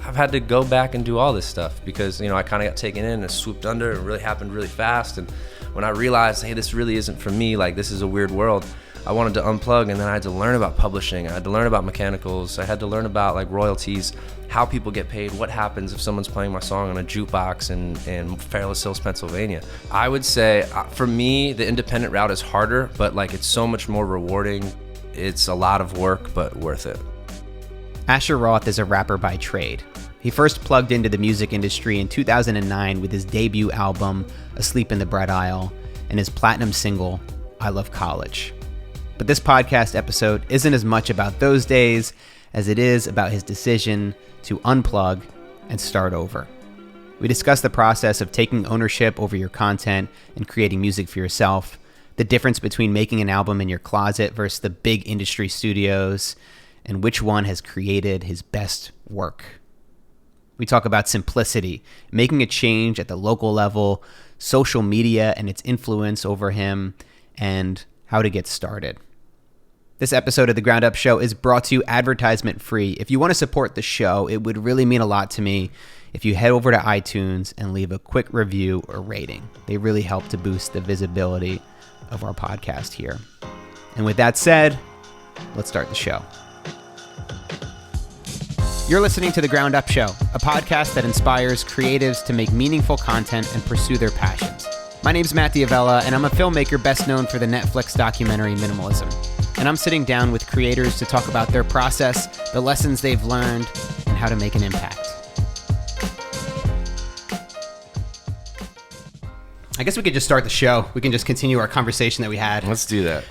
I've had to go back and do all this stuff because, I kind of got taken in and swooped under. It really happened really fast. And when I realized, hey, this really isn't for me, like this is a weird world, I wanted to unplug, and then I had to learn about publishing. I had to learn about mechanicals. I had to learn about like royalties, how people get paid, what happens if someone's playing my song on a jukebox in Fairless Hills, Pennsylvania. I would say for me, the independent route is harder, but like it's so much more rewarding. It's a lot of work, but worth it. Asher Roth is a rapper by trade. He first plugged into the music industry in 2009 with his debut album, Asleep in the Bread Aisle, and his platinum single, I Love College. But this podcast episode isn't as much about those days as it is about his decision to unplug and start over. We discuss the process of taking ownership over your content and creating music for yourself, the difference between making an album in your closet versus the big industry studios, and which one has created his best work. We talk about simplicity, making a change at the local level, social media and its influence over him, and how to get started. This episode of The Ground Up Show is brought to you advertisement free. If you want to support the show, it would really mean a lot to me if you head over to iTunes and leave a quick review or rating. They really help to boost the visibility of our podcast here. And with that said, let's start the show. You're listening to The Ground Up Show, a podcast that inspires creatives to make meaningful content and pursue their passions. My name's Matt Diavella, and I'm a filmmaker best known for the Netflix documentary Minimalism. And I'm sitting down with creators to talk about their process, the lessons they've learned, and how to make an impact. I guess we could just start the show. We can just continue our conversation that we had. Let's do that.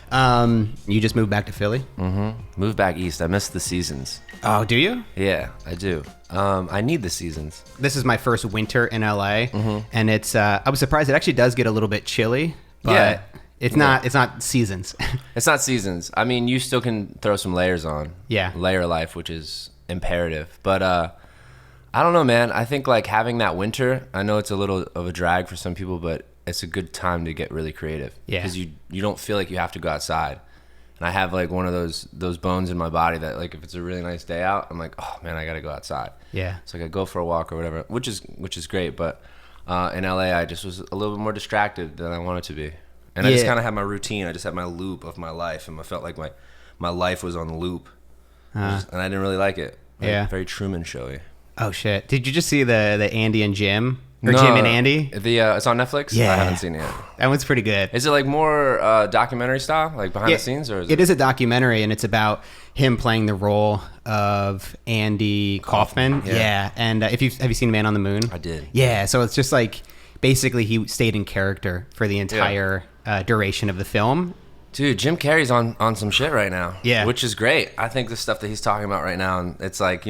You just moved back to Philly? Mm-hmm. Moved back east. I miss the seasons. Oh, do you? Yeah, I do. I need the seasons. This is my first winter in LA, and it's. I was surprised. It actually does get a little bit chilly, but Yeah. it's not. It's not seasons. It's not seasons. I mean, you still can throw some layers on. Yeah. Layer life, which is imperative. But I don't know, man. I think like having that winter, I know it's a little of a drag for some people, but it's a good time to get really creative. Yeah. Because you don't feel like you have to go outside. And I have like one of those bones in my body that like if it's a really nice day out, I'm like, oh man, I got to go outside. Yeah. So I got to go for a walk or whatever, which is great. But in LA, I just was a little bit more distracted than I wanted to be. And I just kind of had my routine. I just had my loop of my life, and I felt like my life was on loop, and I didn't really like it. Like, Yeah. Very Truman Showy. Oh shit! Did you just see the Andy and Jim or Jim and Andy? It's on Netflix. Yeah. I haven't seen it yet. That one's pretty good. Is it like more documentary style, like behind the scenes, or is it is a documentary, and it's about him playing the role of Andy Kaufman. Yeah. And have you seen Man on the Moon? I did. Yeah. So it's just like basically he stayed in character for the entire duration of the film. Dude, Jim Carrey's on some shit right now. Yeah. Which is great. I think the stuff that he's talking about right now, and it's like,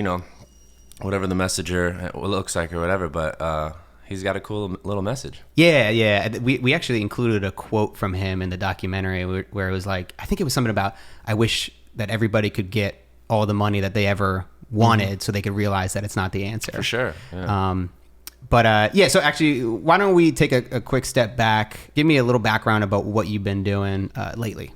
whatever the messenger looks like or whatever, but he's got a cool little message. Yeah. We actually included a quote from him in the documentary where it was like, I think it was something about, I wish that everybody could get all the money that they ever wanted so they could realize that it's not the answer. For sure. Yeah. So actually, why don't we take a quick step back? Give me a little background about what you've been doing lately.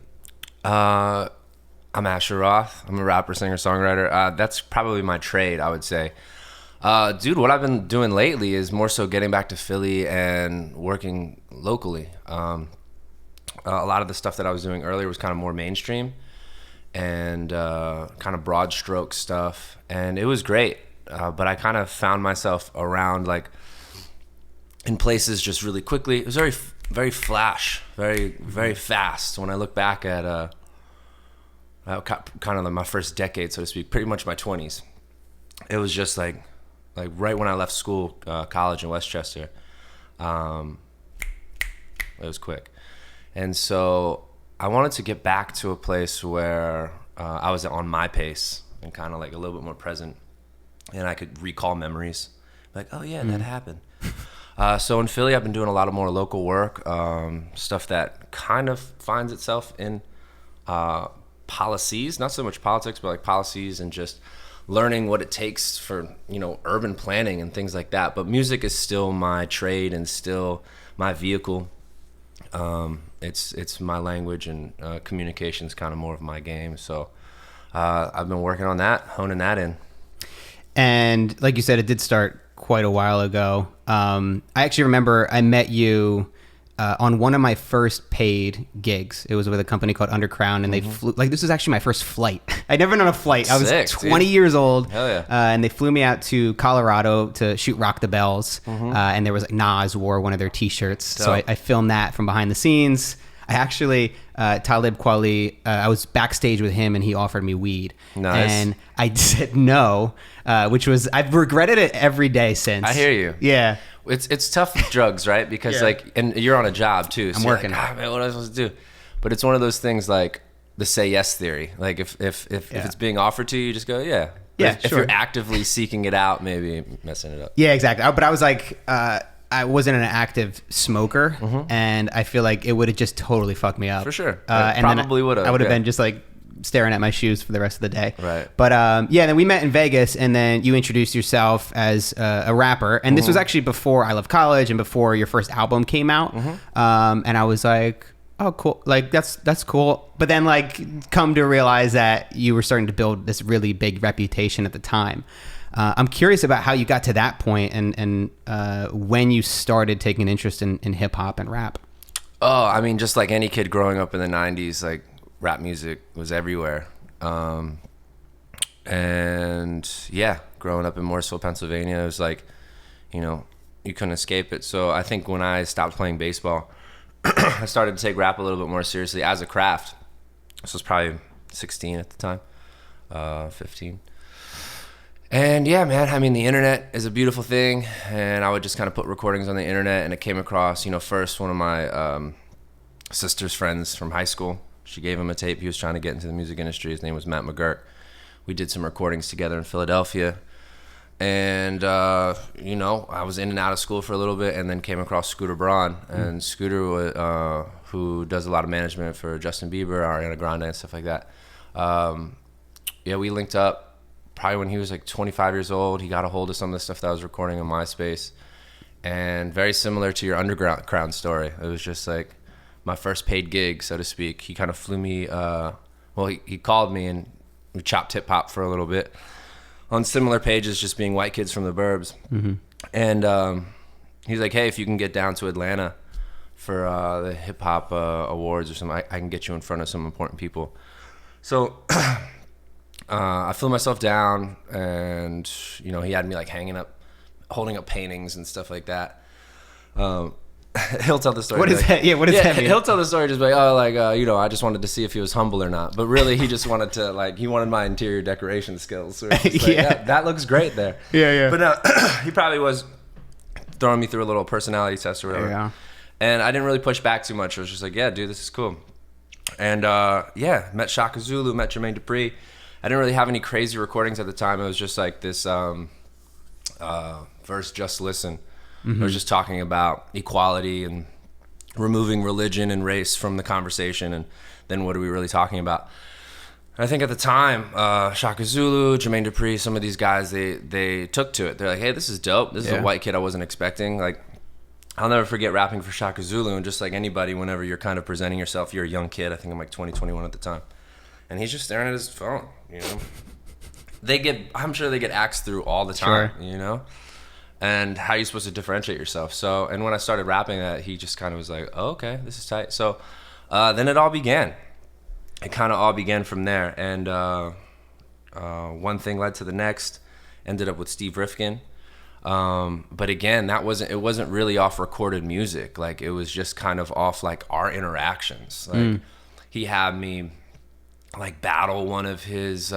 I'm Asher Roth. I'm a rapper, singer, songwriter. That's probably my trade, I would say. Dude, what I've been doing lately is more so getting back to Philly and working locally. A lot of the stuff that I was doing earlier was kind of more mainstream and kind of broad stroke stuff, and it was great. But I kind of found myself around like in places just really quickly. It was very, very flash, very, very fast. When I look back at kind of like my first decade, so to speak, pretty much my 20s, it was just like right when I left school, college in Westchester, it was quick. And so I wanted to get back to a place where I was on my pace and kind of like a little bit more present, and I could recall memories like, oh yeah, that happened. So in Philly, I've been doing a lot of more local work, stuff that kind of finds itself in policies, not so much politics, but like policies and just learning what it takes for, urban planning and things like that. But music is still my trade and still my vehicle. It's my language, and communication is kind of more of my game. So I've been working on that, honing that in. And like you said, it did start quite a while ago. I actually remember I met you on one of my first paid gigs. It was with a company called Underground, and they flew, like, this was actually my first flight. I'd never done a flight. I was Sick, 20 dude. years old. Hell yeah. And they flew me out to Colorado to shoot Rock the Bells. And there was like Nas wore one of their t-shirts. So I filmed that from behind the scenes. I actually, Talib Kweli, I was backstage with him and he offered me weed. Nice. And I said no, which was, I've regretted it every day since. I hear you. Yeah. It's tough with drugs, right? Because Yeah. like, and you're on a job too. So I'm you're working. Like, man, what am I supposed to do? But it's one of those things like the say yes theory. Like if it's being offered to you, you just go, yeah. But Yeah, if sure. you're actively seeking it out, maybe messing it up. Yeah, exactly. But I was like, I wasn't an active smoker, and I feel like it would have just totally fucked me up. For sure. And Probably then would have. I would have yeah. been just like staring at my shoes for the rest of the day. Right. But then we met in Vegas, and then you introduced yourself as a rapper, and this was actually before I Love College and before your first album came out. And I was like, oh, cool. Like that's cool. But then like come to realize that you were starting to build this really big reputation at the time. I'm curious about how you got to that point and when you started taking an interest in hip hop and rap. Oh, I mean, just like any kid growing up in the 90s, like rap music was everywhere. And yeah, growing up in Morrisville, Pennsylvania, it was like, you know, you couldn't escape it. So I think when I stopped playing baseball, I started to take rap a little bit more seriously as a craft. This was probably 16 at the time, 15. And yeah, man, I mean, the internet is a beautiful thing, and I would just kind of put recordings on the internet, and it came across, you know, first one of my sister's friends from high school. She gave him a tape. He was trying to get into the music industry. His name was Matt McGurk. We did some recordings together in Philadelphia, and you know, I was in and out of school for a little bit, and then came across Scooter Braun, and Scooter, who does a lot of management for Justin Bieber, Ariana Grande, and stuff like that. Yeah, we linked up. Probably when he was like 25 years old, he got a hold of some of the stuff that I was recording on MySpace. And very similar to your Underground story. It was just like my first paid gig, so to speak. He kind of flew me, he called me and we chopped hip hop for a little bit on similar pages, just being white kids from the burbs. And he's like, hey, if you can get down to Atlanta for the hip hop awards or something, I can get you in front of some important people. So I flew myself down, and you know, he had me like holding up paintings and stuff like that. He'll tell the story. What is like, that? Yeah, what is that mean? He'll tell the story just like, oh, like you know, I just wanted to see if he was humble or not. But really, he just wanted to like, he wanted my interior decoration skills. So it's just like, Yeah. that looks great there. Yeah. But he probably was throwing me through a little personality test or whatever. Yeah. And I didn't really push back too much. I was just like, yeah, dude, this is cool. And yeah, met Shaka Zulu, met Jermaine Dupri. I didn't really have any crazy recordings at the time. It was just like this verse, Just Listen. I was just talking about equality and removing religion and race from the conversation, and then what are we really talking about? And I think at the time, Shaka Zulu, Jermaine Dupri, some of these guys, they took to it. They're like, hey, this is dope. This is a white kid I wasn't expecting. Like, I'll never forget rapping for Shaka Zulu, and just like anybody, whenever you're kind of presenting yourself, you're a young kid. I think I'm like 20, 21 at the time. And he's just staring at his phone, you know. I'm sure they get axed through all the time, you know. And how are you supposed to differentiate yourself? So, and when I started rapping that, he just kind of was like, oh, okay, this is tight. So then it all began. It kind of all began from there. And one thing led to the next. Ended up with Steve Rifkin. But again, it wasn't really off recorded music. Like, it was just kind of off like our interactions. Like he had me like battle one of his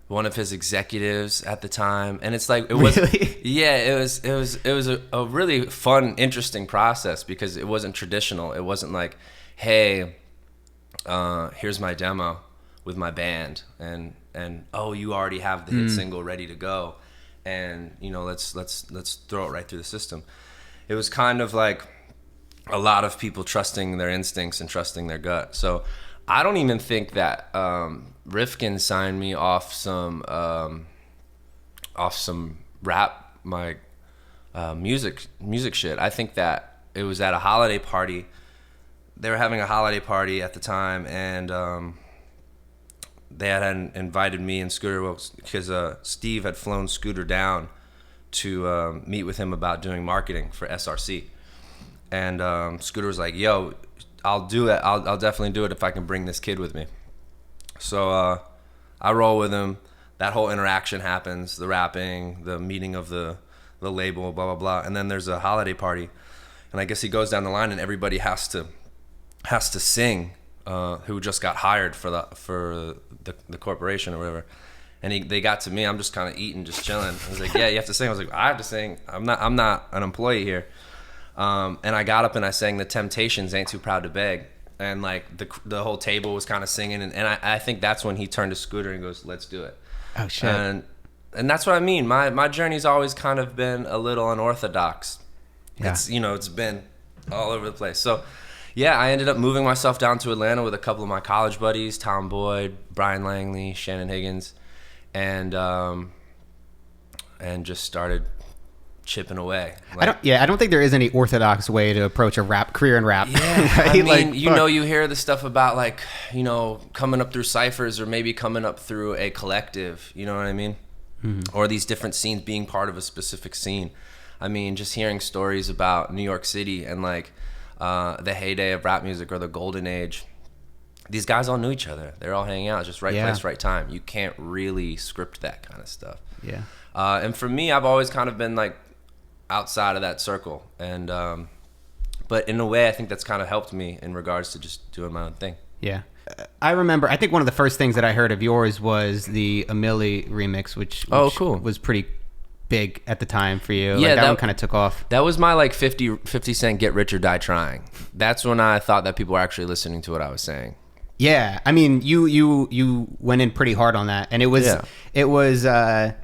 executives at the time, and it's like, it was it was a really fun, interesting process, because it wasn't traditional. It wasn't like, hey, here's my demo with my band, and oh, you already have the hit single ready to go, and you know, let's throw it right through the system. It was kind of like a lot of people trusting their instincts and trusting their gut. So I don't even think that Rifkin signed me off some rap, my music shit. I think that it was at a holiday party. They were having a holiday party at the time, and they had invited me and Scooter, because Steve had flown Scooter down to meet with him about doing marketing for SRC. And Scooter was like, yo, I'll do it. I'll definitely do it if I can bring this kid with me. So I roll with him. That whole interaction happens, the rapping, the meeting of the label, blah, blah, blah. And then there's a holiday party. And I guess he goes down the line and everybody has to sing, who just got hired for the corporation or whatever. And they got to me. I'm just kind of eating, just chilling. I was like, yeah, you have to sing. I was like, I have to sing. I'm not an employee here. And I got up and I sang the Temptations, Ain't Too Proud to Beg. And like the whole table was kind of singing. And I think that's when he turned to Scooter and goes, let's do it. Oh, shit. And that's what I mean. My journey's always kind of been a little unorthodox. Yeah. It's been all over the place. So yeah, I ended up moving myself down to Atlanta with a couple of my college buddies, Tom Boyd, Brian Langley, Shannon Higgins, and just started chipping away. I don't think there is any orthodox way to approach a career in rap. Yeah, right? I mean, you hear the stuff about like, coming up through ciphers or maybe coming up through a collective, you know what I mean? Mm-hmm. Or these different scenes, being part of a specific scene. I mean, just hearing stories about New York City and like the heyday of rap music or the golden age. These guys all knew each other. They're all hanging out, just right place, right time. You can't really script that kind of stuff. Yeah. And for me, I've always kind of been like outside of that circle. And but in a way, I think that's kind of helped me in regards to just doing my own thing. Yeah. I remember, I think one of the first things that I heard of yours was the Emily remix, which cool. was pretty big at the time for you. Yeah, like that one kind of took off. That was my like 50 Cent Get Rich or Die Trying. That's when I thought that people were actually listening to what I was saying. Yeah, I mean, you went in pretty hard on that, and it was I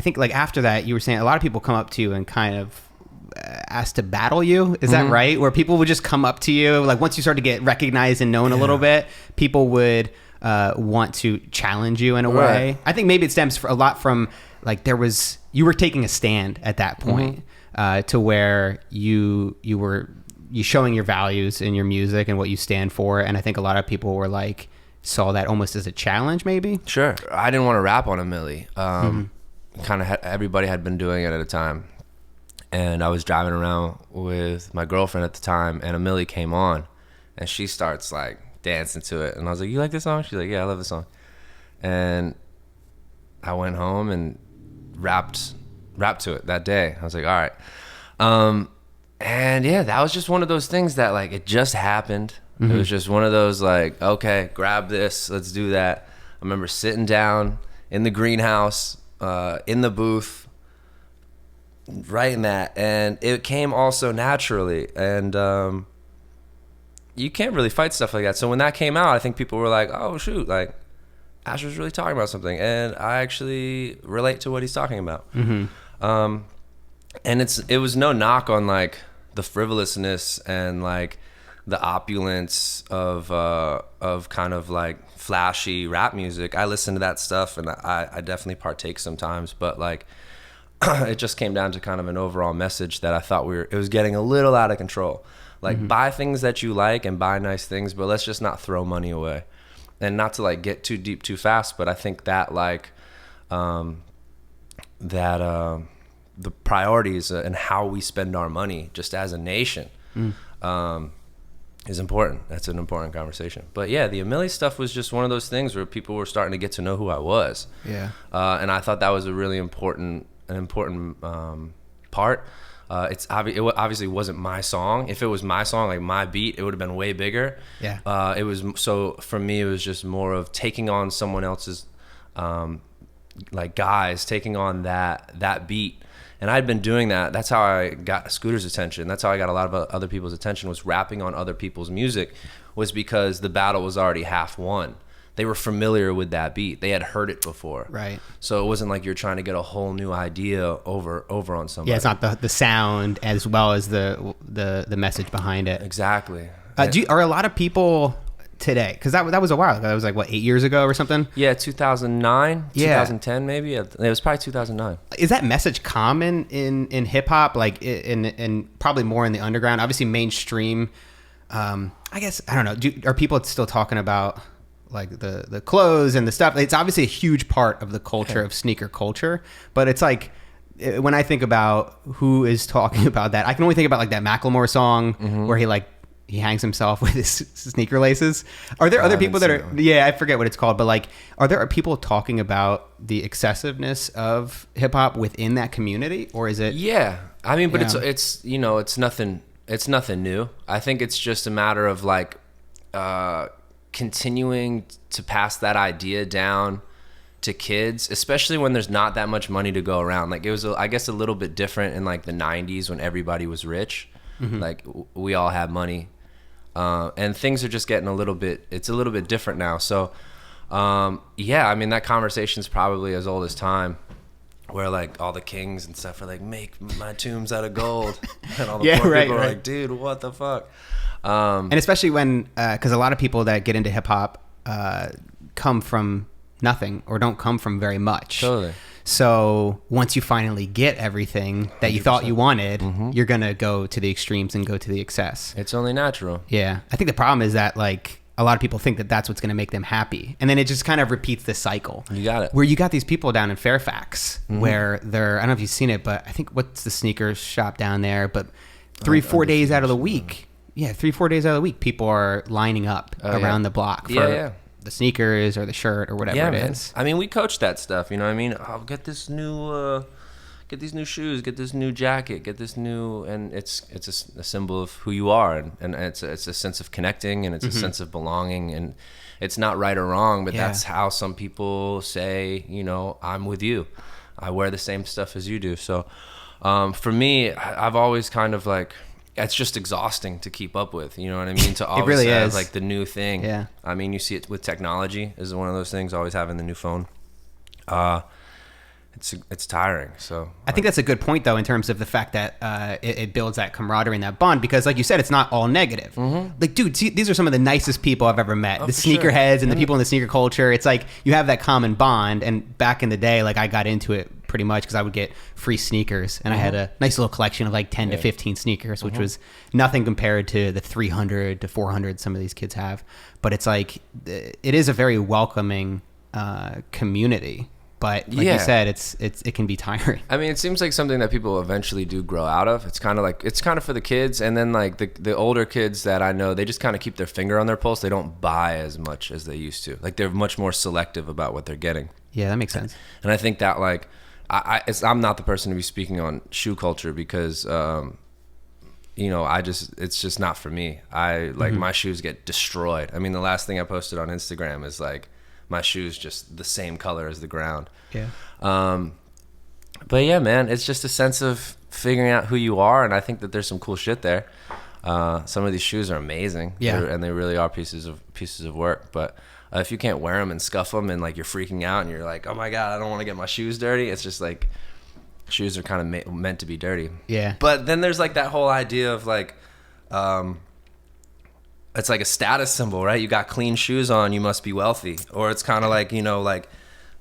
think like after that you were saying a lot of people come up to you and kind of ask to battle you. Is that right? Where people would just come up to you, like once you start to get recognized and known a little bit, people would want to challenge you in a way. I think maybe it stems a lot from like you were taking a stand at that point to where you were showing your values in your music and what you stand for, and I think a lot of people were like saw that almost as a challenge, maybe. Sure, I didn't want to rap on a Millie. Kind of everybody had been doing it at a time, and I was driving around with my girlfriend at the time, and a Millie came on, and she starts like dancing to it, and I was like, "You like this song?" She's like, "Yeah, I love this song," and I went home and rapped to it that day. I was like, all right. And yeah, that was just one of those things that like, it just happened. It was just one of those like, okay, grab this, let's do that. I remember sitting down in the greenhouse, in the booth, writing that, and it came all so naturally. And you can't really fight stuff like that. So when that came out, I think people were like, oh shoot, like Asher's really talking about something, and I actually relate to what he's talking about. And it was no knock on like the frivolousness and like the opulence of kind of like flashy rap music. I listen to that stuff, and I definitely partake sometimes, but like it just came down to kind of an overall message that I thought it was getting a little out of control. Like buy things that you like and buy nice things, but let's just not throw money away. And not to like get too deep too fast, but I think that like the priorities and how we spend our money just as a nation is important. That's an important conversation. But yeah, the Emily stuff was just one of those things where people were starting to get to know who I was. Yeah. And I thought that was a really important part. It obviously wasn't my song. If it was my song, like my beat, it would have been way bigger. Yeah. It was, so for me, it was just more of taking on someone else's, like guys, taking on that beat. And I'd been doing that. That's how I got Scooter's attention. That's how I got a lot of other people's attention, was rapping on other people's music, was because the battle was already half won. They were familiar with that beat. They had heard it before. Right. So it wasn't like you're trying to get a whole new idea over on somebody. Yeah, it's not the sound as well as the message behind it. Exactly. Are a lot of people today, because that was a while ago, that was like what, 8 years ago or something? Yeah, 2009, 2010 maybe. It was probably 2009. Is that message common in hip-hop, like in probably more in the underground? Obviously mainstream, I guess, I don't know, are people still talking about like the clothes and the stuff. It's obviously a huge part of the culture of sneaker culture, but it's like when I think about who is talking about that, I can only think about like that Macklemore song where he hangs himself with his sneaker laces. Are there other people that are, I forget what it's called, but like, are there people talking about the excessiveness of hip hop within that community, or is it? Yeah. I mean, but it's, you know, it's nothing new. I think it's just a matter of like, continuing to pass that idea down to kids, especially when there's not that much money to go around. Like it was, I guess, a little bit different in like the 90s when everybody was rich. Like we all had money, and things are just getting it's a little bit different now. So yeah, I mean, that conversation's probably as old as time, where like all the kings and stuff are like, make my tombs out of gold, and all the poor people are like, dude, what the fuck. And especially when, because a lot of people that get into hip hop come from nothing or don't come from very much. Totally. So once you finally get everything that you 100%. Thought you wanted, you're going to go to the extremes and go to the excess. It's only natural. Yeah. I think the problem is that like a lot of people think that that's what's going to make them happy. And then it just kind of repeats the cycle. You got it. Where you got these people down in Fairfax where they're, I don't know if you've seen it, but I think what's the sneaker shop down there, but 3-4 days out of the week. Yeah, 3-4 days out of the week, people are lining up around the block for the sneakers or the shirt or whatever it is. I mean, we coach that stuff. You know what I mean? I'll get this new, get these new shoes, get this new jacket, get this new, and it's a symbol of who you are, and it's a sense of connecting, and it's a sense of belonging, and it's not right or wrong, but that's how some people say, you know, I'm with you. I wear the same stuff as you do. So for me, I've always kind of like, it's just exhausting to keep up with, you know what I mean? To always really have is. like the new thing. Yeah. I mean, you see it with technology is one of those things, always having the new phone. It's tiring. So I think that's a good point though, in terms of the fact that it builds that camaraderie and that bond, because like you said, it's not all negative. Like, dude, see, these are some of the nicest people I've ever met. The sneakerheads and the people in the sneaker culture. It's like you have that common bond. And back in the day, like I got into it pretty much because I would get free sneakers, and I had a nice little collection of like 10 to 15 sneakers, which was nothing compared to the 300 to 400 some of these kids have. But it's like, it is a very welcoming community. But like you said, it can be tiring. I mean, it seems like something that people eventually do grow out of. It's kind of for the kids, and then like the older kids that I know, they just kind of keep their finger on their pulse. They don't buy as much as they used to. Like they're much more selective about what they're getting. Yeah, that makes sense. And I think that like I'm not the person to be speaking on shoe culture because you know, it's just not for me. I like my shoes get destroyed. I mean, the last thing I posted on Instagram is like my shoes just the same color as the ground. Yeah. But yeah, man, it's just a sense of figuring out who you are, and I think that there's some cool shit there. Some of these shoes are amazing. Yeah. And they really are pieces of work. But if you can't wear them and scuff them, and like you're freaking out, and you're like, oh my god, I don't want to get my shoes dirty. It's just like shoes are kind of meant to be dirty. Yeah. But then there's like that whole idea of like, it's like a status symbol, right? You got clean shoes on, you must be wealthy. Or it's kind of like, you know, like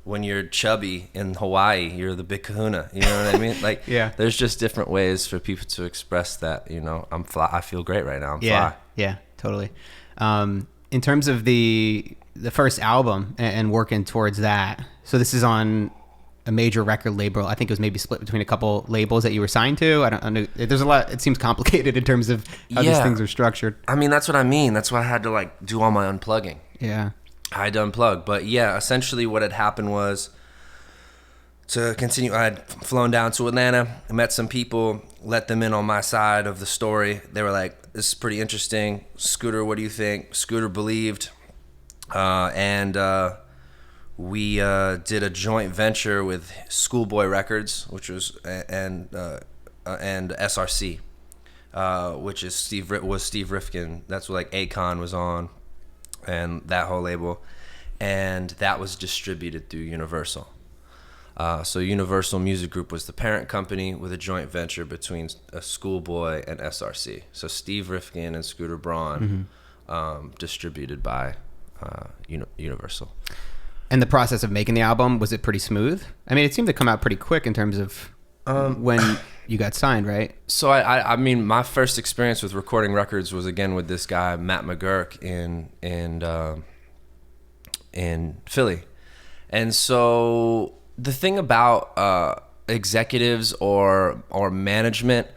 when you're chubby in Hawaii, you're the big kahuna. You know what I mean? Like, there's just different ways for people to express that, you know, I'm fly. I feel great right now. I'm fly. Yeah, totally. In terms of the first album and working towards that, so this is on a major record label. I think it was maybe split between a couple labels that you were signed to. I don't know. There's a lot. It seems complicated in terms of how these things are structured. I mean, that's what I mean. That's why I had to like do all my unplugging. Yeah. I had to unplug. But yeah, essentially what had happened was, to continue, I had flown down to Atlanta, met some people, let them in on my side of the story. They were like, this is pretty interesting. Scooter, what do you think? Scooter believed. And we did a joint venture with Schoolboy Records, which was and SRC, which is Steve Rifkin. That's what like Akon was on, and that whole label, and that was distributed through Universal. So Universal Music Group was the parent company with a joint venture between Schoolboy and SRC. So Steve Rifkin and Scooter Braun, distributed by Universal. And the process of making the album, was it pretty smooth? I mean, it seemed to come out pretty quick in terms of when you got signed, right? So I mean, my first experience with recording records was again with this guy Matt McGurk in Philly. And so the thing about executives or management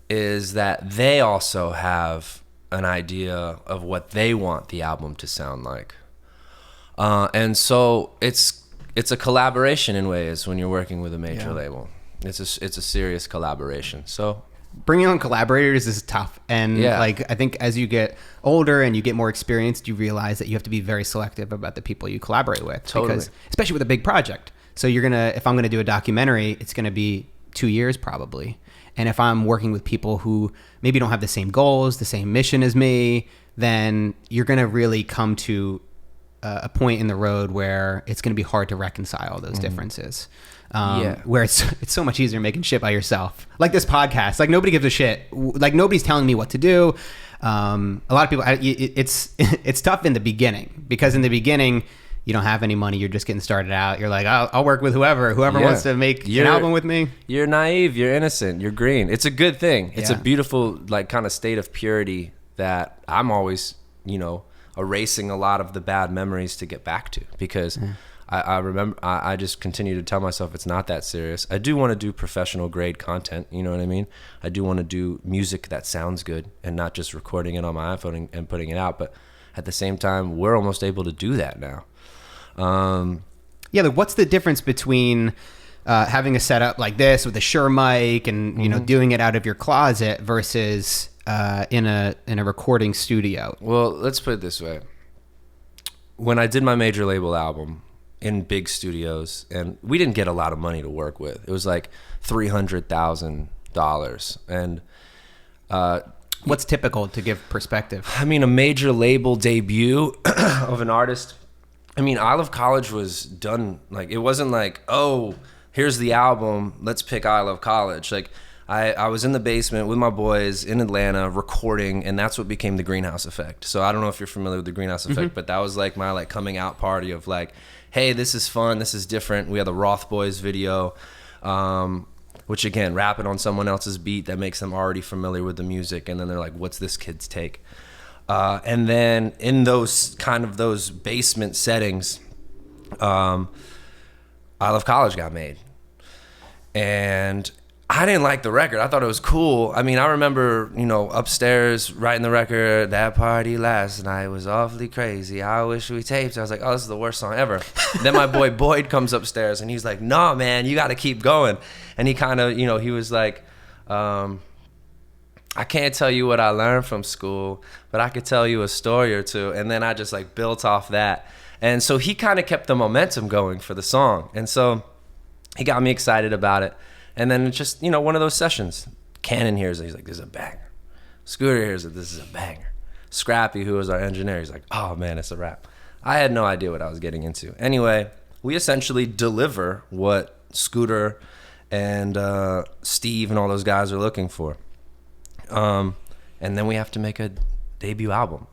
is that they also have an idea of what they want the album to sound like. And so it's a collaboration in ways when you're working with a major label. It's a serious collaboration. So bringing on collaborators is tough. And like, I think as you get older and you get more experienced, you realize that you have to be very selective about the people you collaborate with. Totally. Because, especially with a big project. So if I'm going to do a documentary, it's going to be 2 years probably. And if I'm working with people who maybe don't have the same goals, the same mission as me, then you're going to really come to a point in the road where it's going to be hard to reconcile those differences. Where it's so much easier making shit by yourself. Like this podcast, like nobody gives a shit. Like nobody's telling me what to do. A lot of people, it's tough in the beginning, because in the beginning you don't have any money. You're just getting started out. You're like, I'll work with whoever wants to make an album with me. You're naive. You're innocent. You're green. It's a good thing. It's a beautiful, like, kind of state of purity that I'm always, erasing a lot of the bad memories to get back to, because I remember, I just continue to tell myself it's not that serious. I do want to do professional grade content. You know what I mean? I do want to do music that sounds good and not just recording it on my iPhone and putting it out. But at the same time, we're almost able to do that now. Like what's the difference between having a setup like this with a Shure mic and doing it out of your closet versus in a recording studio? Well, let's put it this way. When I did my major label album in big studios, and we didn't get a lot of money to work with. It was like $300,000. And what's typical, to give perspective? I mean, a major label debut of an artist, I mean, I Love College was done. Like, it wasn't like, oh, here's the album, let's pick I Love College. Like, I was in the basement with my boys in Atlanta recording, and that's what became the Greenhouse Effect. So I don't know if you're familiar with the Greenhouse Effect, but that was like my coming out party of like, hey, this is fun, this is different. We had the Roth Boys video, which again, rapping on someone else's beat that makes them already familiar with the music, and then they're like, what's this kid's take? And then in those basement settings, I Love College got made. And I didn't like the record. I thought it was cool. I mean, I remember, upstairs writing the record, that party last night was awfully crazy. I wish we taped. I was like, oh, this is the worst song ever. Then my boy Boyd comes upstairs and he's like, no, man, you got to keep going. And he kind of, he was like, I can't tell you what I learned from school, but I could tell you a story or two. And then I just built off that. And so he kind of kept the momentum going for the song. And so he got me excited about it. And then it's just, one of those sessions. Cannon hears it. He's like, this is a banger. Scooter hears it. This is a banger. Scrappy, who was our engineer, he's like, oh, man, it's a rap. I had no idea what I was getting into. Anyway, we essentially deliver what Scooter and Steve and all those guys are looking for. And then we have to make a debut album.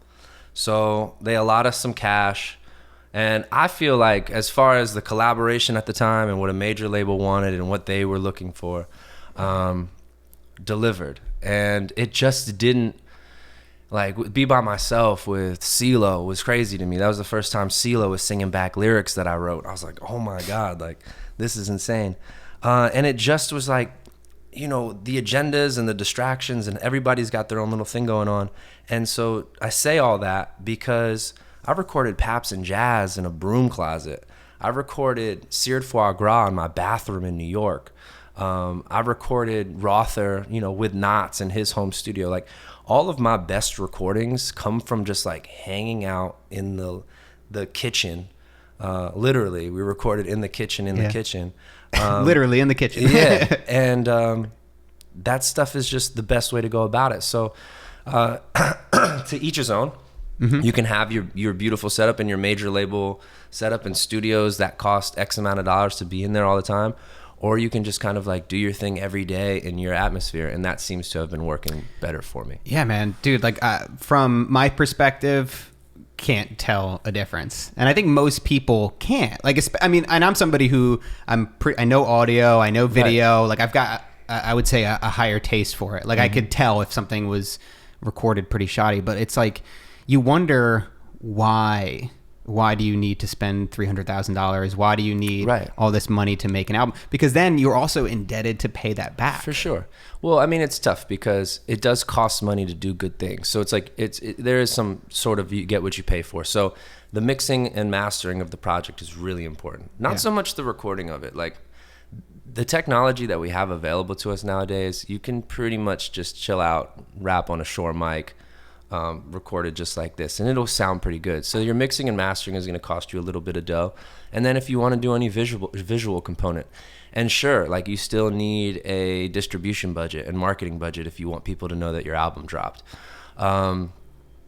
So they allot us some cash. And I feel like, as far as the collaboration at the time and what a major label wanted and what they were looking for, delivered. And it just didn't, be by myself with CeeLo was crazy to me. That was the first time CeeLo was singing back lyrics that I wrote. I was like, oh my God, this is insane. And it just was the agendas and the distractions, and everybody's got their own little thing going on. And so I say all that because I recorded Paps and Jazz in a broom closet. I recorded Seared Foie Gras in my bathroom in New York. I recorded Rother, with Knots in his home studio. All of my best recordings come from just hanging out in the kitchen. Literally, we recorded in the kitchen, the kitchen. Literally in the kitchen. Yeah. And that stuff is just the best way to go about it. So to each his own. Mm-hmm. You can have your beautiful setup and your major label setup in studios that cost X amount of dollars to be in there all the time. Or you can just kind of do your thing every day in your atmosphere. And that seems to have been working better for me. Yeah, man. Dude, from my perspective, can't tell a difference. And I think most people can't. And I'm somebody who I know audio, I know video. Right. I've got, I would say, a higher taste for it. I could tell if something was recorded pretty shoddy. But it's you wonder why Why do you need to spend $300,000? Why do you need Right. all this money to make an album? Because then you're also indebted to pay that back. For sure. Well, I mean, it's tough because it does cost money to do good things. So it's like there is some sort of you get what you pay for. So the mixing and mastering of the project is really important. Not so much the recording of it. Like the technology that we have available to us nowadays, you can pretty much just chill out, rap on a Shure mic, recorded just like this, and it'll sound pretty good. So your mixing and mastering is going to cost you a little bit of dough. And then if you want to do any visual component, and sure, like you still need a distribution budget and marketing budget if you want people to know that your album dropped. And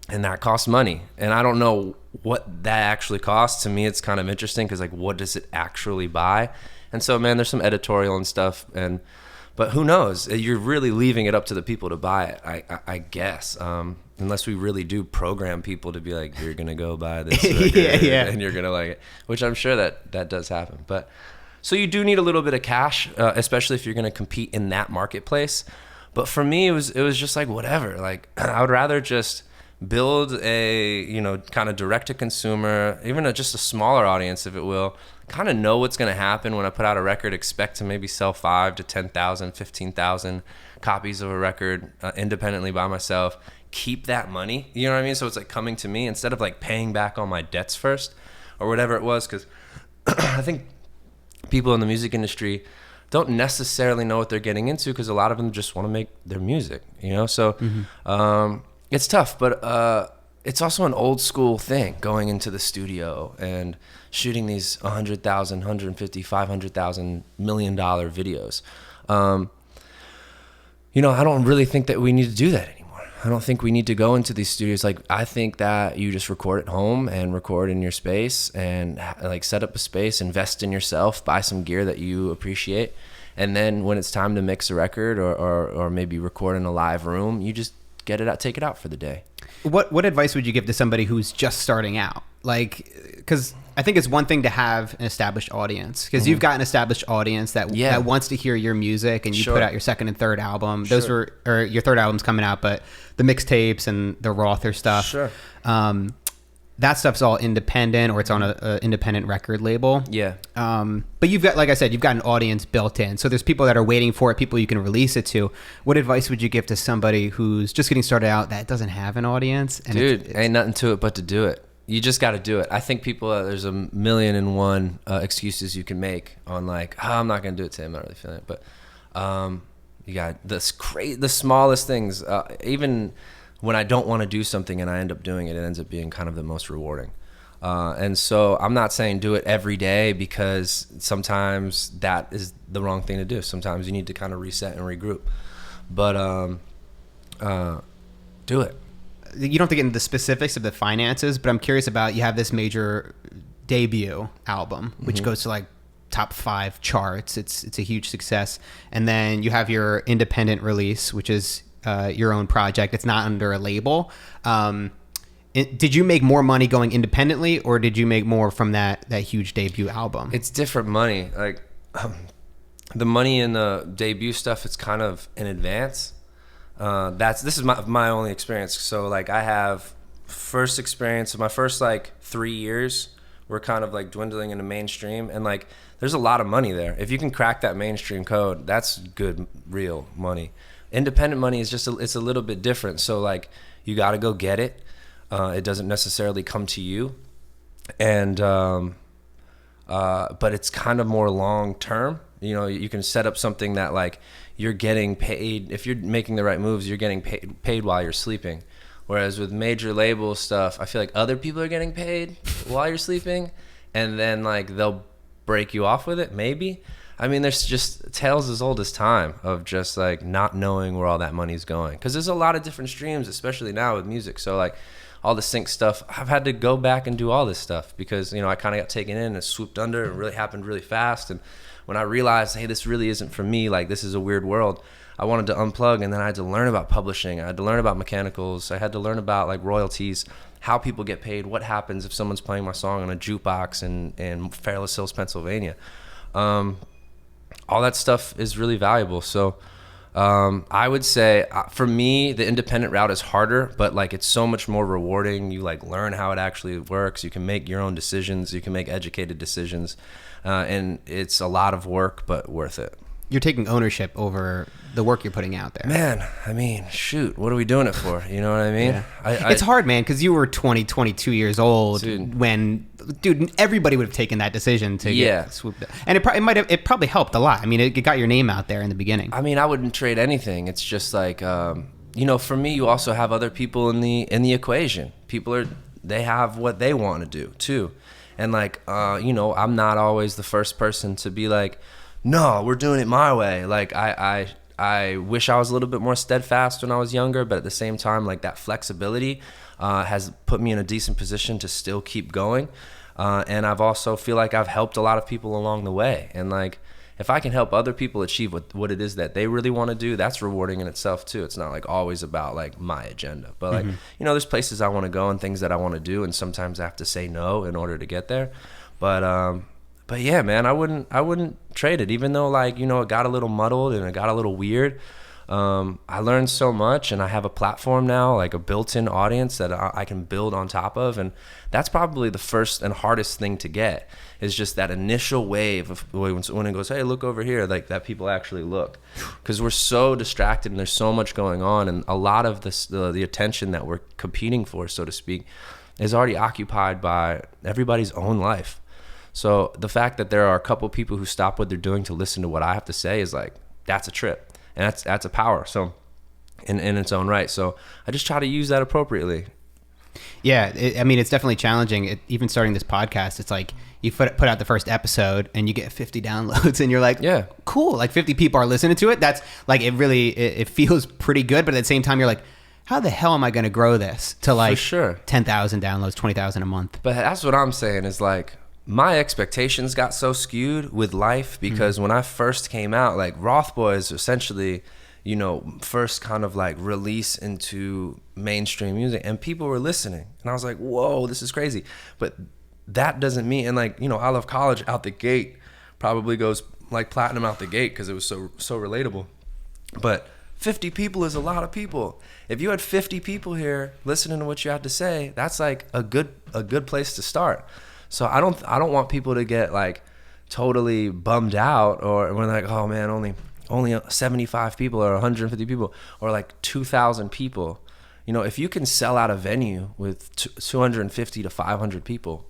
that costs money. And I don't know what that actually costs. To me, it's kind of interesting because like, what does it actually buy? And so, man, there's some editorial and stuff, but who knows? You're really leaving it up to the people to buy it, I guess. Unless we really do program people to be like, you're gonna go buy this record, and you're gonna like it, which I'm sure that does happen. But so you do need a little bit of cash, especially if you're gonna compete in that marketplace. But for me, it was just like whatever. Like I would rather just build a kind of direct to consumer, even just a smaller audience, if it will. Kind of know what's going to happen when I put out a record, expect to maybe sell 5 to 10,000, 15,000 copies of a record independently by myself. Keep that money, you know what I mean? So it's like coming to me instead of like paying back all my debts first or whatever it was. Because I think people in the music industry don't necessarily know what they're getting into because a lot of them just want to make their music, So it's tough, but it's also an old school thing going into the studio and shooting these 100,000, 150, 500,000, $1 million videos. I don't really think that we need to do that anymore. I don't think we need to go into these studios. Like, I think that you just record at home and record in your space and like set up a space, invest in yourself, buy some gear that you appreciate. And then when it's time to mix a record or maybe record in a live room, you just get it out, take it out for the day. What advice would you give to somebody who's just starting out? Like, because I think it's one thing to have an established audience, because you've got an established audience that wants to hear your music, and you put out your second and third album. Those were, or your third album's coming out, but the mixtapes and the Roth stuff. Sure. That stuff's all independent, or it's on an independent record label. Yeah. But you've got, like I said, you've got an audience built in. So there's people that are waiting for it, people you can release it to. What advice would you give to somebody who's just getting started out that doesn't have an audience? And Dude, ain't nothing to it but to do it. You just got to do it. I think people, there's 1,000,001 excuses you can make on like, I'm not going to do it today. I'm not really feeling it. But you got the smallest things. Even when I don't want to do something and I end up doing it, it ends up being kind of the most rewarding. And so I'm not saying do it every day, because sometimes that is the wrong thing to do. Sometimes you need to kind of reset and regroup. But do it. You don't have to get into the specifics of the finances, but I'm curious about, you have this major debut album, which goes to like top 5 charts. It's a huge success. And then you have your independent release, which is your own project. It's not under a label. Did you make more money going independently, or did you make more from that huge debut album? It's different money. Like the money in the debut stuff, it's kind of in advance. This is my only experience. So like I have first experience of my first like 3 years were kind of like dwindling into mainstream, and like there's a lot of money there. If you can crack that mainstream code, that's good, real money. Independent money is just it's a little bit different. So like you got to go get it. It doesn't necessarily come to you, and but it's kind of more long term. You can set up something that like you're getting paid. If you're making the right moves, you're getting paid while you're sleeping. Whereas with major label stuff, I feel like other people are getting paid while you're sleeping, and then like they'll break you off with it, maybe. I mean, there's just tales as old as time of just like not knowing where all that money's going, because there's a lot of different streams, especially now with music. So like all the sync stuff, I've had to go back and do all this stuff because I kind of got taken in and swooped under. It really happened really fast, and when I realized, hey, this really isn't for me, like this is a weird world, I wanted to unplug, and then I had to learn about publishing. I had to learn about mechanicals. I had to learn about like royalties, how people get paid, what happens if someone's playing my song on a jukebox in Fairless Hills, Pennsylvania. All that stuff is really valuable. So I would say for me, the independent route is harder, but like it's so much more rewarding. You like learn how it actually works. You can make your own decisions. You can make educated decisions, and it's a lot of work, but worth it. You're taking ownership over the work you're putting out there. Man, I mean, shoot, what are we doing it for? You know what I mean? Yeah. It's hard, man, because you were 22 years old when, everybody would have taken that decision to get swooped up. And it probably helped a lot. I mean, it got your name out there in the beginning. I mean, I wouldn't trade anything. It's just like, for me, you also have other people in the equation. They have what they want to do too. And like, I'm not always the first person to be like, no, we're doing it my way. Like I wish I was a little bit more steadfast when I was younger, but at the same time, like that flexibility has put me in a decent position to still keep going. And I've also feel like I've helped a lot of people along the way. And like, if I can help other people achieve what it is that they really want to do, that's rewarding in itself too. It's not like always about like my agenda, but like, there's places I want to go and things that I want to do. And sometimes I have to say no in order to get there. But yeah, man, I wouldn't trade it, even though like, it got a little muddled and it got a little weird. I learned so much, and I have a platform now, like a built-in audience that I can build on top of. And that's probably the first and hardest thing to get, is just that initial wave of when it goes, hey, look over here, like that people actually look, because we're so distracted and there's so much going on. And a lot of the attention that we're competing for, so to speak, is already occupied by everybody's own life. So the fact that there are a couple people who stop what they're doing to listen to what I have to say is like, that's a trip, and that's a power. So in its own right. So I just try to use that appropriately. Yeah. It's definitely challenging. Even starting this podcast, it's like you put out the first episode and you get 50 downloads and you're like, yeah, cool. Like 50 people are listening to it. That's like, it feels pretty good. But at the same time, you're like, how the hell am I going to grow this to like 10,000 downloads, 20,000 a month? But that's what I'm saying is like, my expectations got so skewed with life because when I first came out, like Roth Boys essentially, first kind of like release into mainstream music, and people were listening. And I was like, whoa, this is crazy. But that doesn't mean, and like, I Love College out the gate probably goes like platinum out the gate because it was so relatable. But 50 people is a lot of people. If you had 50 people here listening to what you had to say, that's like a good place to start. So I don't want people to get like totally bummed out, or when they're like, oh man, only 75 people or 150 people or like 2,000 people. If you can sell out a venue with 250 to 500 people,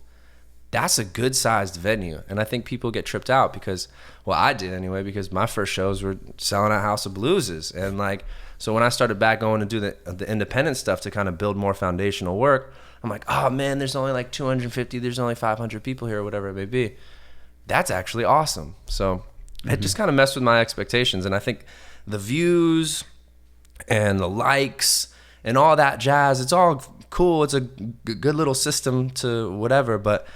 that's a good sized venue. And I think people get tripped out because, well, I did anyway, because my first shows were selling out House of Blueses. And like, so when I started back going to do the independent stuff to kind of build more foundational work, I'm like, oh man, there's only like 250, there's only 500 people here, or whatever it may be. That's actually awesome. So it just kind of messed with my expectations. And I think the views and the likes and all that jazz, it's all cool. It's a good little system to whatever, but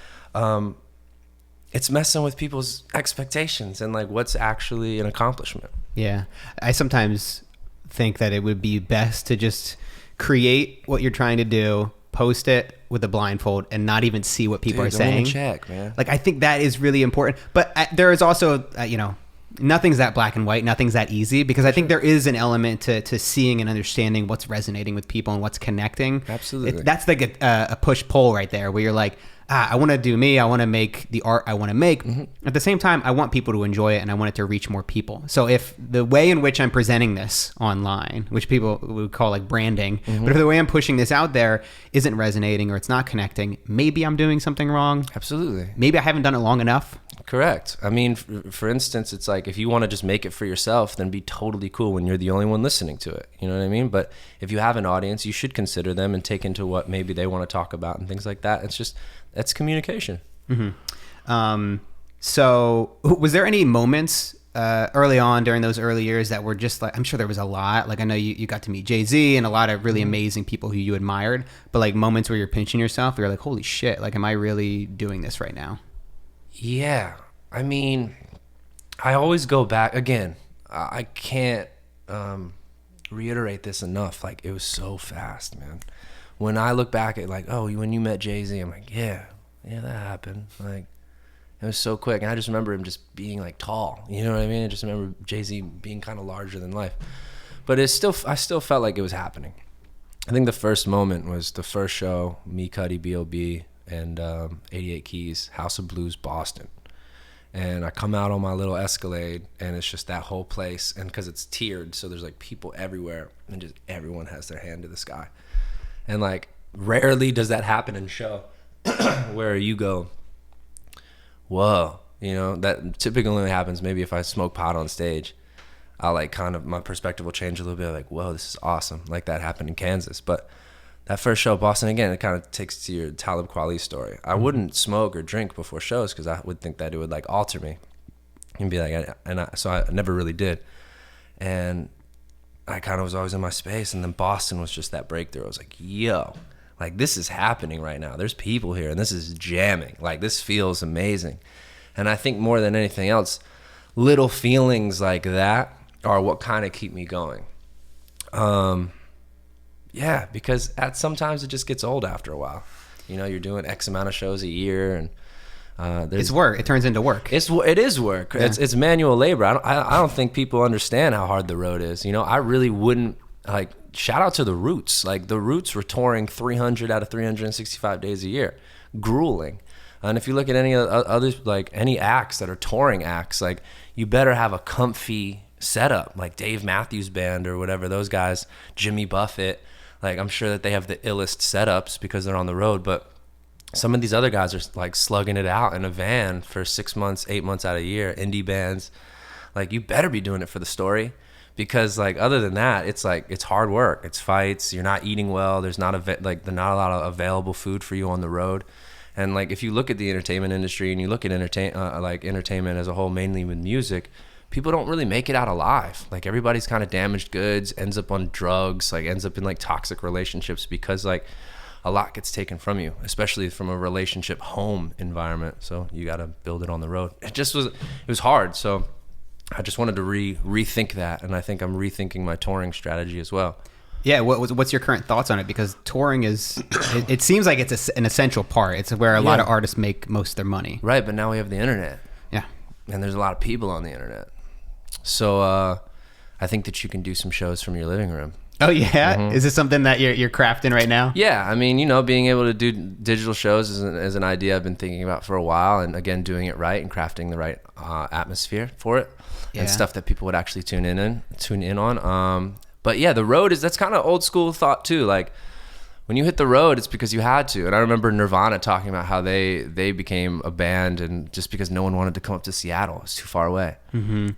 it's messing with people's expectations and like what's actually an accomplishment. Yeah. I sometimes think that it would be best to just create what you're trying to do, post it with a blindfold, and not even see what people are saying. Check, man. Like, I think that is really important. But there is also, nothing's that black and white. Nothing's that easy, because I think there is an element to seeing and understanding what's resonating with people and what's connecting. Absolutely. That's like a push-pull right there, where you're like, I want to do me. I want to make the art I want to make. At the same time, I want people to enjoy it, and I want it to reach more people. So if the way in which I'm presenting this online, which people would call like branding, but if the way I'm pushing this out there isn't resonating or it's not connecting, maybe I'm doing something wrong. Absolutely. Maybe I haven't done it long enough. Correct. I mean, for instance, it's like if you want to just make it for yourself, then be totally cool when you're the only one listening to it. You know what I mean? But if you have an audience, you should consider them and take into what maybe they want to talk about and things like that. That's communication. So was there any moments early on during those early years that were just like, I'm sure there was a lot, like I know you got to meet Jay-Z and a lot of really amazing people who you admired, but like moments where you're pinching yourself, you're like, holy shit, like, am I really doing this right now? Yeah. I mean, I always go back again. I can't reiterate this enough. Like, it was so fast, man. When I look back at like, oh, when you met Jay-Z, I'm like, yeah, that happened. Like, It was so quick. And I just remember him just being like tall. You know what I mean? I just remember Jay-Z being kind of larger than life. But I still felt like it was happening. I think the first moment was the first show, me, Cudi, B.O.B., and 88 Keys, House of Blues, Boston. And I come out on my little Escalade, and it's just that whole place. And because it's tiered, so there's like people everywhere, and just everyone has their hand to the sky. And like rarely does that happen in show where you go, whoa, you know, that typically only happens maybe if I smoke pot on stage. I'll like kind of, my perspective will change a little bit, like, whoa, this is awesome. Like that happened in Kansas. But that first show, Boston, again, it kind of takes to your Talib Kweli story. I wouldn't smoke or drink before shows because I would think that it would like alter me and be like, so I never really did. And I kind of was always in my space. And then Boston was just that breakthrough. I was like, yo, like this is happening right now. There's people here and this is jamming. Like this feels amazing. And I think more than anything else, little feelings like that are what kind of keep me going. Yeah, because sometimes it just gets old after a while. You know, you're doing X amount of shows a year, and it's work. It turns into work. It is work. Yeah. It's manual labor. I don't think people understand how hard the road is. You know, I really wouldn't like. Shout out to the Roots. Like the Roots were touring 300 out of 365 days a year, grueling. And if you look at any other like any acts that are touring acts, like you better have a comfy setup, like Dave Matthews Band or whatever, those guys, Jimmy Buffett. Like I'm sure that they have the illest setups because they're on the road, but some of these other guys are like slugging it out in a van for 6 months, 8 months out of the year, indie bands. Like you better be doing it for the story, because like other than that, it's like it's hard work, it's fights, you're not eating well, there's not a lot of available food for you on the road. And like if you look at the entertainment industry and you look at entertainment as a whole, mainly with music, people don't really make it out alive. Like everybody's kind of damaged goods, ends up on drugs, like ends up in like toxic relationships because like a lot gets taken from you, especially from a relationship home environment. So you got to build it on the road. It was hard. So I just wanted to rethink that. And I think I'm rethinking my touring strategy as well. Yeah. What's your current thoughts on it? Because touring is, it seems like it's an essential part. It's where a lot of artists make most of their money. Right. But now we have the internet. Yeah. And there's a lot of people on the internet. So I think that you can do some shows from your living room. Oh yeah, Is this something that you're crafting right now? Yeah, I mean, you know, being able to do digital shows is an idea I've been thinking about for a while, and again, doing it right and crafting the right atmosphere for it, and stuff that people would actually tune in on. But yeah, the road that's kind of old school thought too. Like when you hit the road, it's because you had to. And I remember Nirvana talking about how they became a band, and just because no one wanted to come up to Seattle, it's too far away.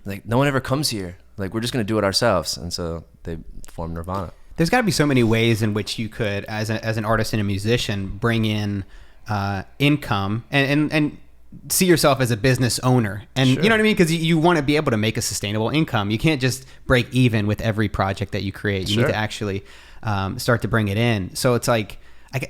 Like no one ever comes here. Like we're just gonna do it ourselves, and so they formed Nirvana. There's got to be so many ways in which you could, as an artist and a musician, bring in income and see yourself as a business owner. And you know what I mean? Because you want to be able to make a sustainable income. You can't just break even with every project that you create. You need to actually start to bring it in. So it's like,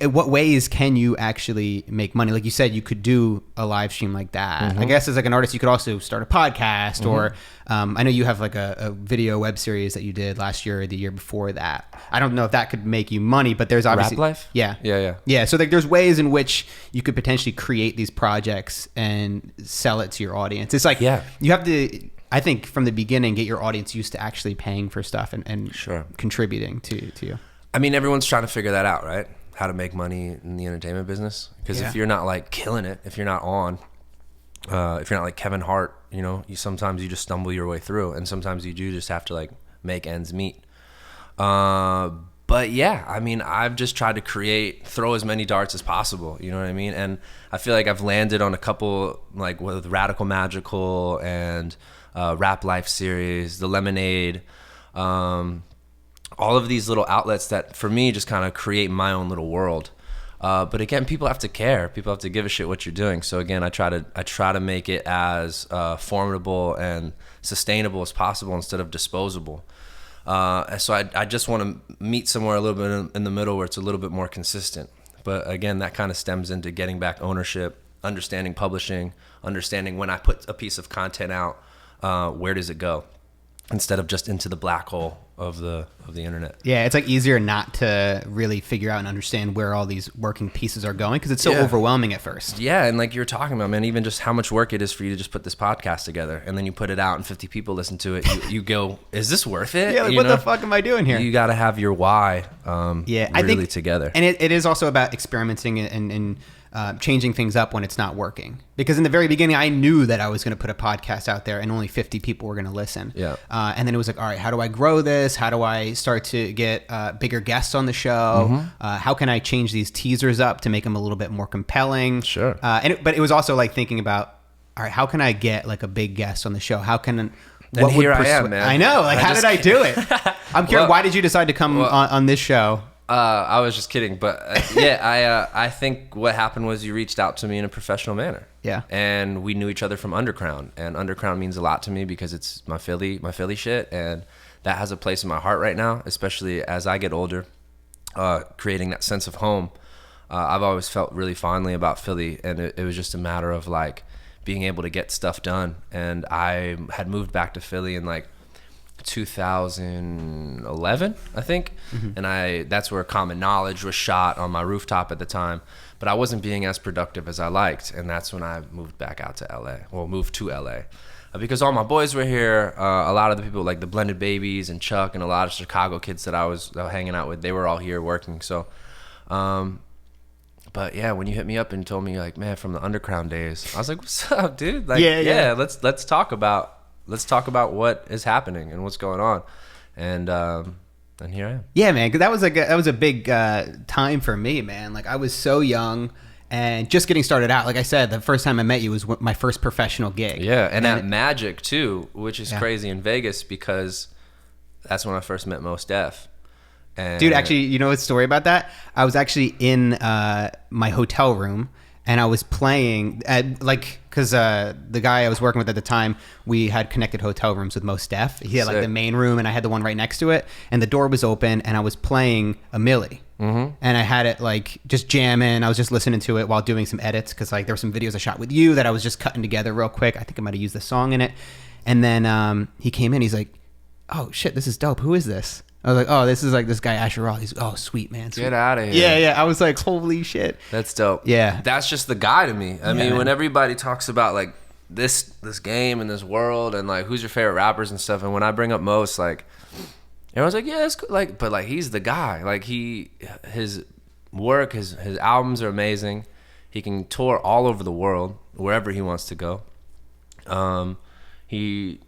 what ways can you actually make money? Like you said, you could do a live stream like that. I guess as like an artist, you could also start a podcast, or I know you have like a video web series that you did last year or the year before that. I don't know if that could make you money, but there's obviously Rap Life? Yeah. So like there's ways in which you could potentially create these projects and sell it to your audience. It's like you have to, I think from the beginning, get your audience used to actually paying for stuff and contributing to you. I mean, everyone's trying to figure that out, right? How to make money in the entertainment business. Because if you're not like killing it, if you're not on, if you're not like Kevin Hart, you know, sometimes you just stumble your way through, and sometimes you do just have to like make ends meet. But yeah, I mean, I've just tried to throw as many darts as possible, you know what I mean? And I feel like I've landed on a couple, like with Radical Magical and Rap Life series, the Lemonade, all of these little outlets that for me just kind of create my own little world. But again, people have to care. People have to give a shit what you're doing. So again, I try to make it as formidable and sustainable as possible instead of disposable. So I just want to meet somewhere a little bit in the middle where it's a little bit more consistent. But again, that kind of stems into getting back ownership, understanding publishing, understanding when I put a piece of content out, where does it go? Instead of just into the black hole of the internet. Yeah, it's like easier not to really figure out and understand where all these working pieces are going because it's so overwhelming at first. Yeah, and like you were talking about, man, even just how much work it is for you to just put this podcast together, and then you put it out and 50 people listen to it. You go, is this worth it? Yeah, like, what the fuck am I doing here? You got to have your why I think together. And it is also about experimenting and changing things up when it's not working. Because in the very beginning, I knew that I was going to put a podcast out there and only 50 people were going to listen. Yeah. And then it was like, all right, how do I grow this? How do I start to get bigger guests on the show? Mm-hmm. How can I change these teasers up to make them a little bit more compelling? Sure. But it was also like thinking about, all right, how can I get like a big guest on the show? How can... And here I am, man. I know. Like, how did I do it? I'm curious, why did you decide to come on this show? I was just kidding, but I think what happened was you reached out to me in a professional manner. Yeah. And we knew each other from Underground, and Underground means a lot to me because it's my Philly shit, and that has a place in my heart right now, especially as I get older, creating that sense of home. I've always felt really fondly about Philly, and it was just a matter of like being able to get stuff done. And I had moved back to Philly in like 2011, I think. Mm-hmm. And that's where Common Knowledge was shot on my rooftop at the time, but I wasn't being as productive as I liked, and that's when I moved back out to moved to LA, because all my boys were here. A lot of the people like the Blended Babies and Chuck and a lot of Chicago kids that I was hanging out with, they were all here working. So but yeah, when you hit me up and told me like, man, from the Underground days, I was like, what's up, dude? Like, yeah, let's talk about what is happening and what's going on, and here I am. Yeah, man, 'cause that was a big time for me, man. Like, I was so young and just getting started out. Like I said, the first time I met you was my first professional gig. Yeah, and at Magic too, which is crazy, in Vegas, because that's when I first met Mos Def. And dude, actually, you know a story about that? I was actually in my hotel room, and I was playing because the guy I was working with at the time, we had connected hotel rooms with Mos Def. He had like the main room, and I had the one right next to it, and the door was open, and I was playing a Millie. Mm-hmm. And I had it like just jamming. I was just listening to it while doing some edits, because like there were some videos I shot with you that I was just cutting together real quick. I think I might have used the song in it. And then he came in. He's like, "Oh shit, this is dope. Who is this?" I was like, "Oh, this is like this guy Asher Roth." He's, "Oh, sweet, man. Sweet." Get out of here. Yeah. I was like, holy shit. That's dope. Yeah. That's just the guy to me. I mean, when everybody talks about like this game and this world and like who's your favorite rappers and stuff, and when I bring up Mos, like everyone's like, yeah, it's cool. Like, but like he's the guy. Like his work, his albums are amazing. He can tour all over the world, wherever he wants to go. He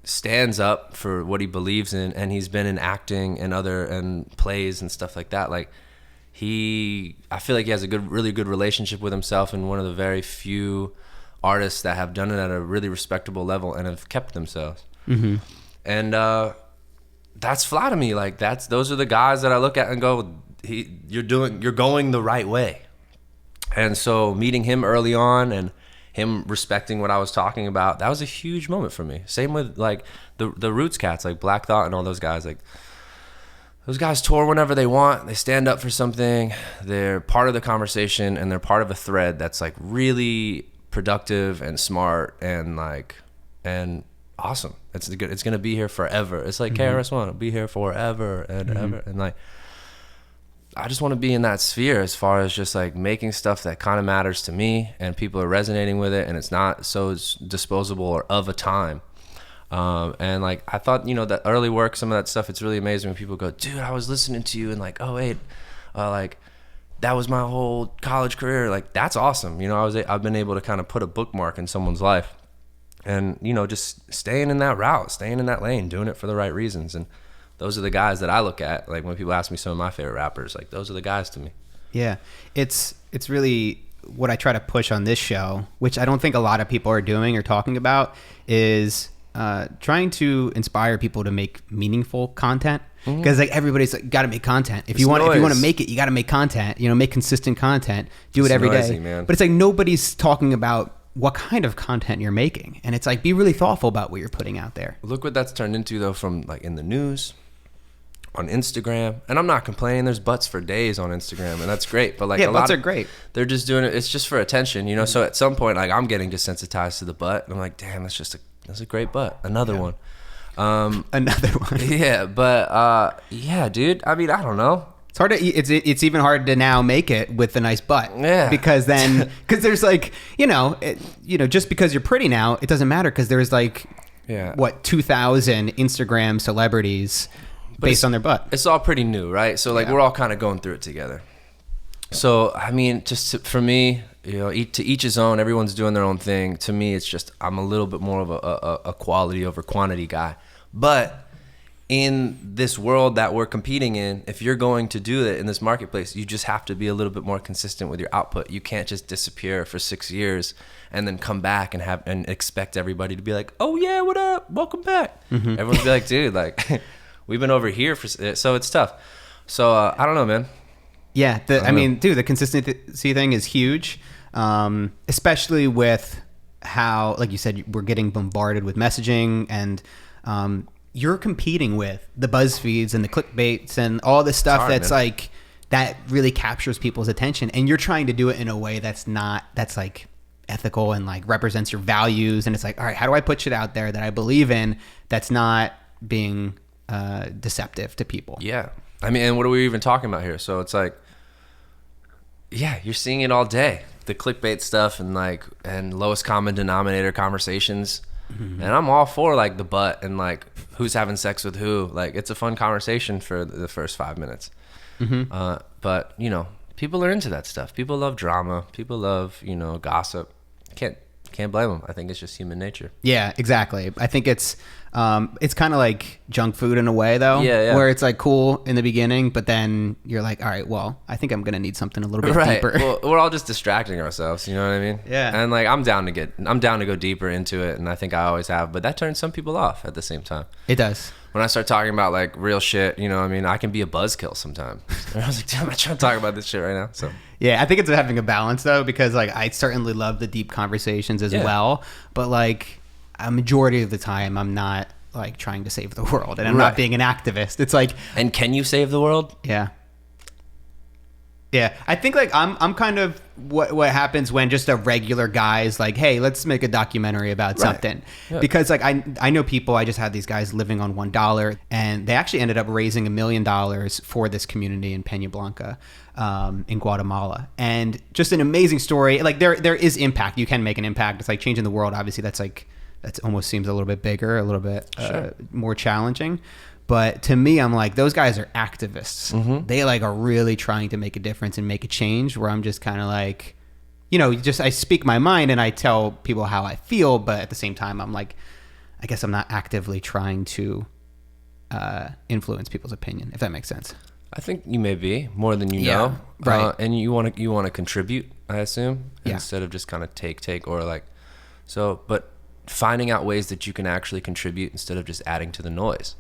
stands up for what he believes in, and he's been in acting and plays and stuff like that. Like I feel like he has a really good relationship with himself, and one of the very few artists that have done it at a really respectable level and have kept themselves. Mm-hmm. And that's fly to me. Like those are the guys that I look at and go, you're going the right way. And so meeting him early on and him respecting what I was talking about, that was a huge moment for me. Same with like the Roots cats, like Black Thought and all those guys. Like those guys tour whenever they want. They stand up for something. They're part of the conversation, and they're part of a thread that's like really productive and smart and awesome. It's good. It's gonna be here forever. It's like KRS-One. It'll be here forever and ever. And like, I just want to be in that sphere as far as just like making stuff that kind of matters to me and people are resonating with it, and it's not so disposable or of a time. And like, I thought, that early work, some of that stuff, it's really amazing when people go, dude, I was listening to you and like, oh wait, like that was my whole college career. Like, that's awesome. I've been able to kind of put a bookmark in someone's life, and just staying in that route, staying in that lane, doing it for the right reasons. And those are the guys that I look at. Like when people ask me some of my favorite rappers, like those are the guys to me. Yeah. It's really what I try to push on this show, which I don't think a lot of people are doing or talking about, is trying to inspire people to make meaningful content. Because like everybody's like, got to make content. If you want to make it, you got to make content. Make consistent content. Do it every day. Man. But it's like nobody's talking about what kind of content you're making, and it's like, be really thoughtful about what you're putting out there. Look what that's turned into though, from like in the news, on Instagram. And I'm not complaining, there's butts for days on Instagram, and that's great, but like butts are great. They're just doing it, it's just for attention, so at some point like I'm getting desensitized to the butt, and I'm like, damn, that's a great butt, another one. Another one. Yeah, but yeah, dude. I mean, I don't know. It's hard to. It's even hard to now make it with a nice butt. Yeah. Because there's like just because you're pretty now, it doesn't matter because there's like 2,000 Instagram celebrities based on their butt. It's all pretty new, right? So like we're all kind of going through it together. So I mean, for me, to each his own. Everyone's doing their own thing. To me, it's just I'm a little bit more of a quality over quantity guy. But in this world that we're competing in, if you're going to do it in this marketplace, you just have to be a little bit more consistent with your output. You can't just disappear for 6 years and then come back and expect everybody to be like, oh yeah, what up? Welcome back. Mm-hmm. Everyone's be like, dude, like we've been over here so it's tough. So I don't know, man. Yeah. I mean, dude, the consistency thing is huge. Especially with how, like you said, we're getting bombarded with messaging and, you're competing with the BuzzFeeds and the clickbaits and all this stuff like that really captures people's attention, and you're trying to do it in a way that's like ethical and like represents your values, and it's like, all right, how do I put shit out there that I believe in that's not being deceptive to people? Yeah. I mean, and what are we even talking about here? So it's like, yeah, you're seeing it all day, the clickbait stuff and lowest common denominator conversations. Mm-hmm. And I'm all for like the butt and like who's having sex with who. Like it's a fun conversation for the first 5 minutes. Mm-hmm. But people are into that stuff. People love drama. People love gossip. Can't blame them. I think it's just human nature. Yeah, exactly. I think it's kind of like junk food in a way, though. Yeah. Where it's like cool in the beginning, but then you're like, all right, well, I think I'm gonna need something a little bit deeper. Well, we're all just distracting ourselves. You know what I mean? Yeah. And like I'm down to go deeper into it, and I think I always have. But that turns some people off at the same time. It does. When I start talking about like real shit, I mean, I can be a buzzkill sometimes. And I was like, damn, I'm not trying to talk about this shit right now. So yeah, I think it's having a balance though, because like I certainly love the deep conversations as well, but like a majority of the time I'm not like trying to save the world, and I'm not being an activist. It's like, and can you save the world? Yeah, I think like I'm kind of what happens when just a regular guy's like, hey, let's make a documentary about something. Yeah. Because like I know people, I just had these guys living on $1, and they actually ended up raising $1 million for this community in Peña Blanca, in Guatemala. And just an amazing story. Like there is impact. You can make an impact. It's like changing the world. Obviously that's almost seems a little bit bigger, a little bit more challenging. But to me, I'm like, those guys are activists. Mm-hmm. They like are really trying to make a difference and make a change, where I'm just kind of like, I speak my mind and I tell people how I feel. But at the same time, I'm like, I guess I'm not actively trying to influence people's opinion, if that makes sense. I think you may be more than you know. Right. And you want to contribute, I assume, instead of just kind of take or like, so, but finding out ways that you can actually contribute instead of just adding to the noise.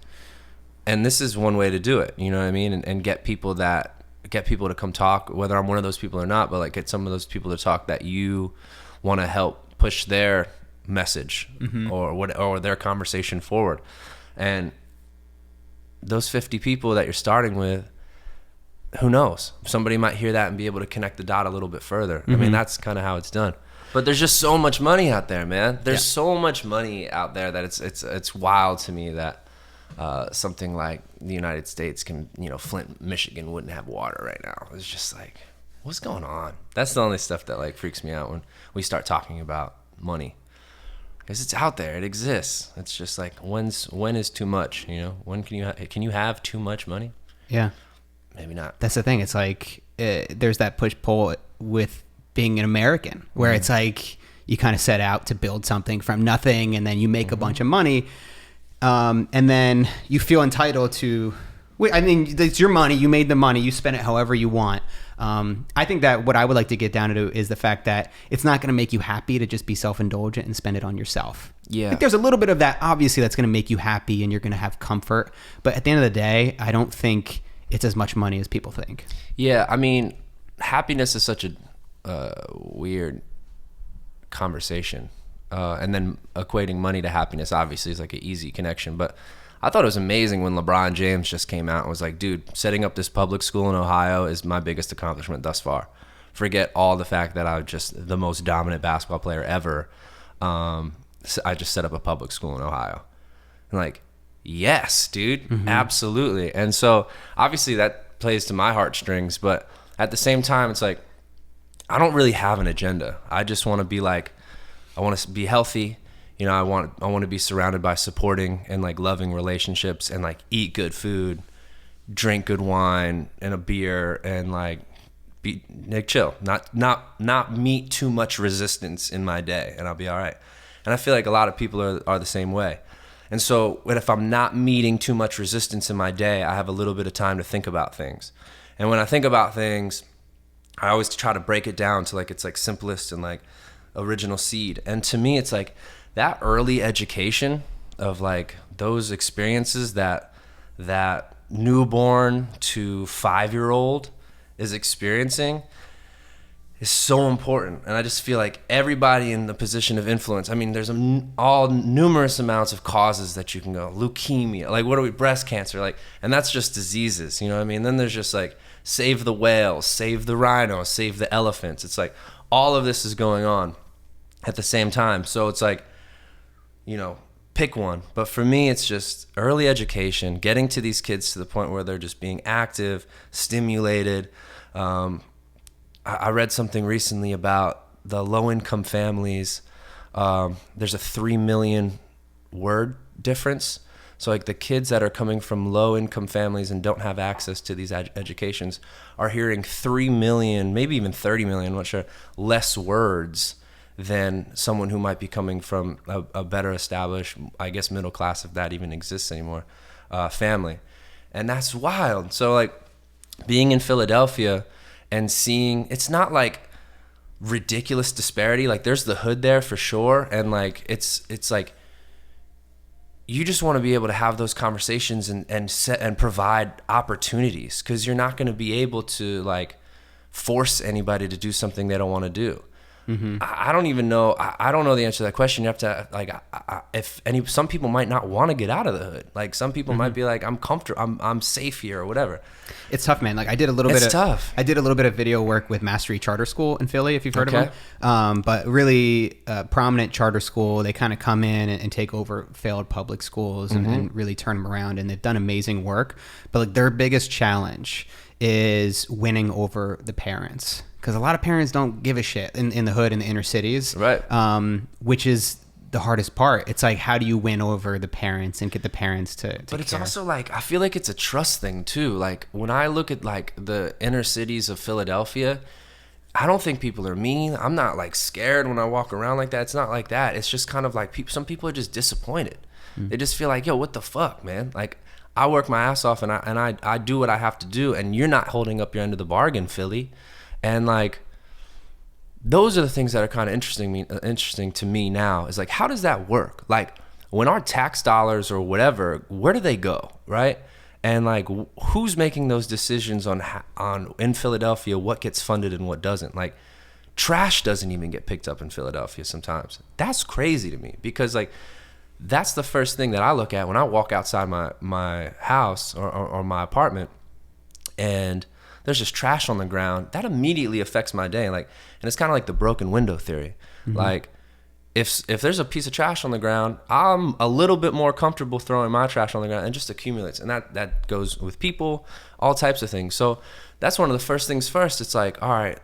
And this is one way to do it, you know what I mean? And get people to come talk, whether I'm one of those people or not, but like get some of those people to talk that you want to help push their message or their conversation forward. And those 50 people that you're starting with, who knows? Somebody might hear that and be able to connect the dot a little bit further. Mm-hmm. I mean, that's kind of how it's done. But there's just so much money out there, man. There's so much money out there that it's wild to me that something like the United States can, Flint, Michigan wouldn't have water right now. It's just like, what's going on? That's the only stuff that like freaks me out when we start talking about money, because it's out there, it exists. It's just like, when is too much? When can you have too much money? Yeah, maybe not. That's the thing. It's like there's that push pull with being an American, where it's like you kind of set out to build something from nothing, and then you make a bunch of money. And then you feel entitled to, I mean, it's your money. You made the money. You spend it however you want. I think that what I would like to get down to is the fact that it's not going to make you happy to just be self-indulgent and spend it on yourself. Yeah. I think there's a little bit of that, obviously, that's going to make you happy and you're going to have comfort. But at the end of the day, I don't think it's as much money as people think. Yeah. I mean, happiness is such a weird conversation. And then equating money to happiness obviously is like an easy connection. But I thought it was amazing when LeBron James just came out and was like, dude, setting up this public school in Ohio is my biggest accomplishment thus far. Forget all the fact that I'm just the most dominant basketball player ever. I just set up a public school in Ohio. And like, yes, dude, absolutely. And so obviously that plays to my heartstrings, but at the same time, it's like, I don't really have an agenda. I just want to be like, I want to be healthy. You know, I want to be surrounded by supporting and like loving relationships, and like eat good food, drink good wine and a beer, and like be like chill, not meet too much resistance in my day, and I'll be all right. And I feel like a lot of people are the same way. And so if I'm not meeting too much resistance in my day, I have a little bit of time to think about things. And when I think about things, I always try to break it down to like, it's like simplest and like original seed. And to me, it's like that early education of like those experiences that newborn to 5-year-old is experiencing is so important. And I just feel like everybody in the position of influence, I mean, there's all numerous amounts of causes that you can go, leukemia, like what are we, breast cancer, like, and that's just diseases, you know what I mean? Then there's just like, save the whales, save the rhinos, save the elephants. It's like all of this is going on at the same time. So it's like, you know, pick one. But for me, it's just early education, getting to these kids to the point where they're just being active, stimulated. I read something recently about the low-income families. There's a 3 million word difference. So like the kids that are coming from low-income families and don't have access to these educations are hearing 3 million, maybe even 30 million, I'm not sure, less words than someone who might be coming from a better established, I guess middle class, if that even exists anymore, family. And that's wild. So like being in Philadelphia and seeing, it's not like ridiculous disparity. Like there's the hood there for sure. And like, it's like, you just want to be able to have those conversations and set and provide opportunities, because you're not going to be able to like force anybody to do something they don't want to do. Mm-hmm. I don't even know. I don't know the answer to that question. You have to like, some people might not want to get out of the hood. Like some people might be like, I'm comfortable, I'm safe here or whatever. It's tough, man. Like I did a little bit of video work with Mastery Charter School in Philly, if you've heard of them. But really prominent charter school. They kind of come in and take over failed public schools and really turn them around. And they've done amazing work. But like their biggest challenge is winning over the parents. Because a lot of parents don't give a shit in the hood, in the inner cities, right? Which is the hardest part. It's like, how do you win over the parents and get the parents to But it's care? also like, I feel like it's a trust thing too. Like when I look at like the inner cities of Philadelphia, I don't think people are mean. I'm not like scared when I walk around like that. It's not like that. It's just kind of like some people are just disappointed. They just feel like, yo, what the fuck, man? Like I work my ass off and I do what I have to do, and you're not holding up your end of the bargain, Philly. And like, those are the things that are kind of interesting to me now, is like, how does that work? Like when our tax dollars or whatever, where do they go, right? And like, who's making those decisions on in Philadelphia, what gets funded and what doesn't? Like trash doesn't even get picked up in Philadelphia sometimes. That's crazy to me, because like, that's the first thing that I look at when I walk outside my house or my apartment, and there's just trash on the ground. That immediately affects my day. Like, and it's kind of like the broken window theory. Like if there's a piece of trash on the ground, I'm a little bit more comfortable throwing my trash on the ground, and just accumulates. And that goes with people, all types of things. So that's one of the first things first. It's like, all right,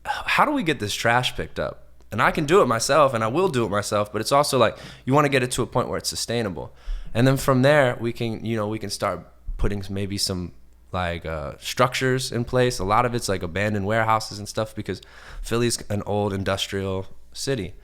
how do we get this trash picked up? And I can do it myself, and I will do it myself, but it's also like, you want to get it to a point where it's sustainable. And then from there, we can start putting maybe some like structures in place. A lot of it's like abandoned warehouses and stuff, because Philly's an old industrial city.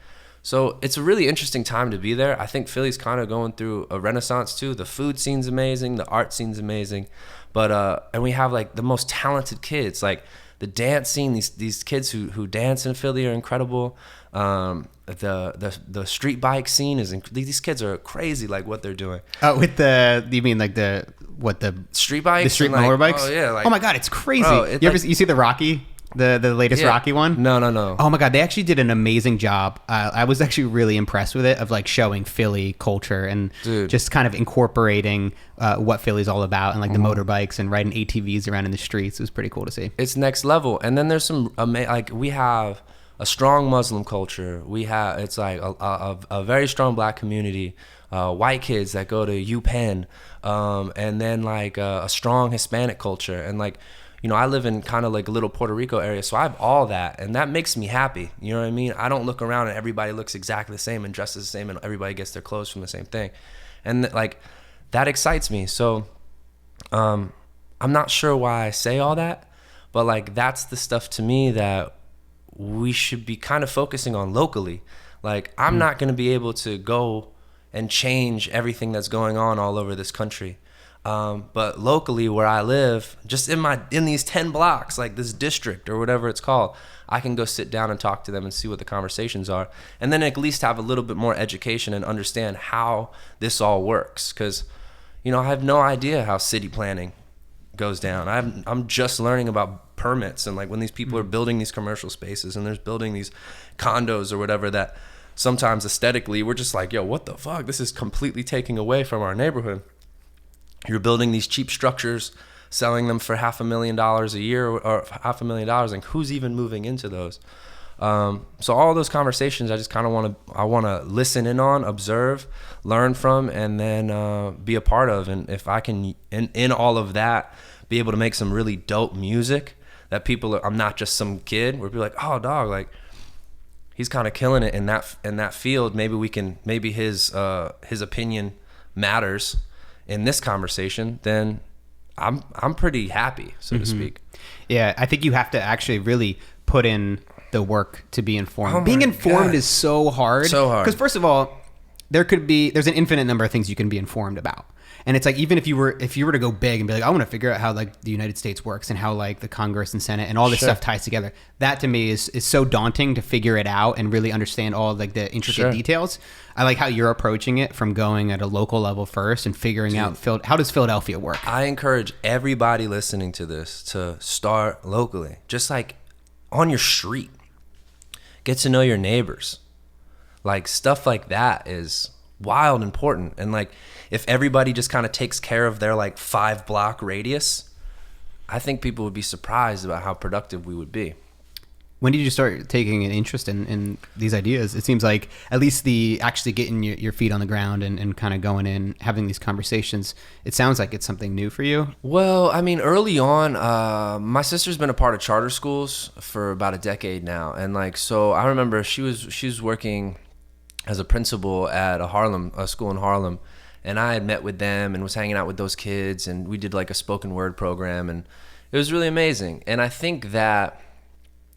So it's a really interesting time to be there. I think Philly's kind of going through a renaissance too. The food scene's amazing, the art scene's amazing, but and we have like the most talented kids. Like the dance scene, these kids who dance in Philly are incredible. The street bike scene is these kids are crazy, like what they're doing. With you mean like the street bikes, the street like, motorbikes? Oh yeah, like, oh my god, it's crazy. Bro, you see the Rocky, the latest Rocky one? No. Oh my god, they actually did an amazing job. I was actually really impressed with it, of like showing Philly culture and just kind of incorporating what Philly's all about, and like the motorbikes and riding ATVs around in the streets. It was pretty cool to see. It's next level. And then there's some like we have a strong Muslim culture. It's like a very strong black community, white kids that go to UPenn, and then like a strong Hispanic culture. And like, you know, I live in kind of like a little Puerto Rico area, so I have all that, and that makes me happy. You know what I mean? I don't look around and everybody looks exactly the same and dresses the same and everybody gets their clothes from the same thing. And like, that excites me. So I'm not sure why I say all that, but like, that's the stuff to me that we should be kind of focusing on locally. Like, I'm not going to be able to go and change everything that's going on all over this country. But locally where I live, just in these 10 blocks, like this district or whatever it's called, I can go sit down and talk to them and see what the conversations are. And then at least have a little bit more education and understand how this all works. Cause, you know, I have no idea how city planning goes down. I'm just learning about permits and like when these people are building these commercial spaces and there's building these condos or whatever that sometimes aesthetically we're just like, yo, what the fuck? This is completely taking away from our neighborhood. You're building these cheap structures, selling them for $500,000 a year or $500,000, and who's even moving into those? So all those conversations, I just kind of want to listen in on, observe, learn from, and then be a part of. And if I can, in all of that, be able to make some really dope music that I'm not just some kid where people are like, oh dog, like he's kind of killing it in that field. Maybe his opinion matters in this conversation, then I'm pretty happy, so to speak. Yeah, I think you have to actually really put in the work to be informed. Being informed is so hard. So hard. Because first of all, there's an infinite number of things you can be informed about. And it's like, even if you were to go big and be like, I want to figure out how like the United States works and how like the Congress and Senate and all this stuff ties together. That to me is so daunting to figure it out and really understand all like the intricate details. I like how you're approaching it from going at a local level first and figuring out how does Philadelphia work? I encourage everybody listening to this to start locally, just like on your street. Get to know your neighbors. Like stuff like that is wild important. And like if everybody just kind of takes care of their like 5-block radius, I think people would be surprised about how productive we would be. When did you start taking an interest in these ideas? It seems like at least the actually getting your feet on the ground and kind of going in, having these conversations, it sounds like it's something new for you. Well, I mean, early on, my sister's been a part of charter schools for about a decade now. And like, so I remember she was working as a principal at a school in Harlem. And I had met with them and was hanging out with those kids. And we did like a spoken word program. And it was really amazing. And I think that,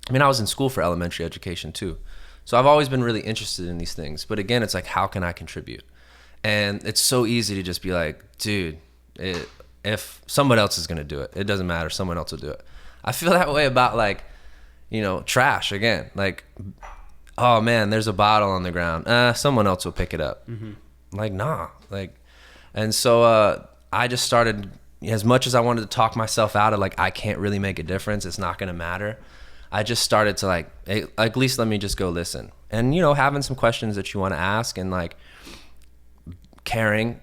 I mean, I was in school for elementary education too. So I've always been really interested in these things. But again, it's like, how can I contribute? And it's so easy to just be like, dude, if someone else is going to do it, it doesn't matter. Someone else will do it. I feel that way about like, you know, trash again. Like, oh man, there's a bottle on the ground. Someone else will pick it up. Mm-hmm. Like, nah. Like, and so I just started, as much as I wanted to talk myself out of like, I can't really make a difference. It's not going to matter. I just started to like, hey, at least let me just go listen. And, you know, having some questions that you want to ask and like caring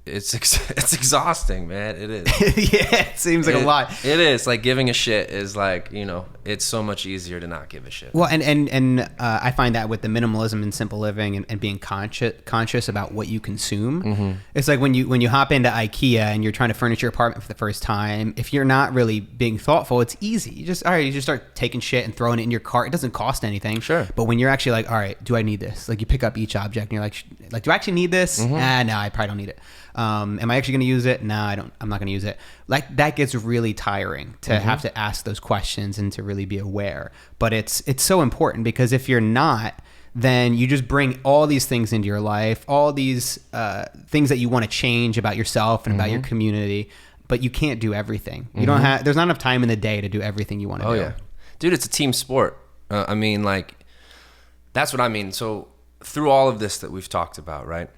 it's exhausting, man. It is. Yeah, it seems like a lot. It is. Like giving a shit is like, you know, it's so much easier to not give a shit. Well, and I find that with the minimalism and simple living and being conscious about what you consume. Mm-hmm. It's like when you hop into IKEA and you're trying to furnish your apartment for the first time, if you're not really being thoughtful, it's easy. You just start taking shit and throwing it in your cart. It doesn't cost anything. Sure. But when you're actually like, all right, do I need this? Like you pick up each object and you're like, do I actually need this? Mm-hmm. No, I probably don't need it. Am I actually going to use it? No, I'm not going to use it. Like that gets really tiring to have to ask those questions and to really be aware. But it's so important because if you're not, then you just bring all these things into your life, all these things that you want to change about yourself and about your community, but you can't do everything. You don't have. There's not enough time in the day to do everything you want to do. Oh yeah, dude, it's a team sport. I mean, like that's what I mean. So through all of this that we've talked about, right?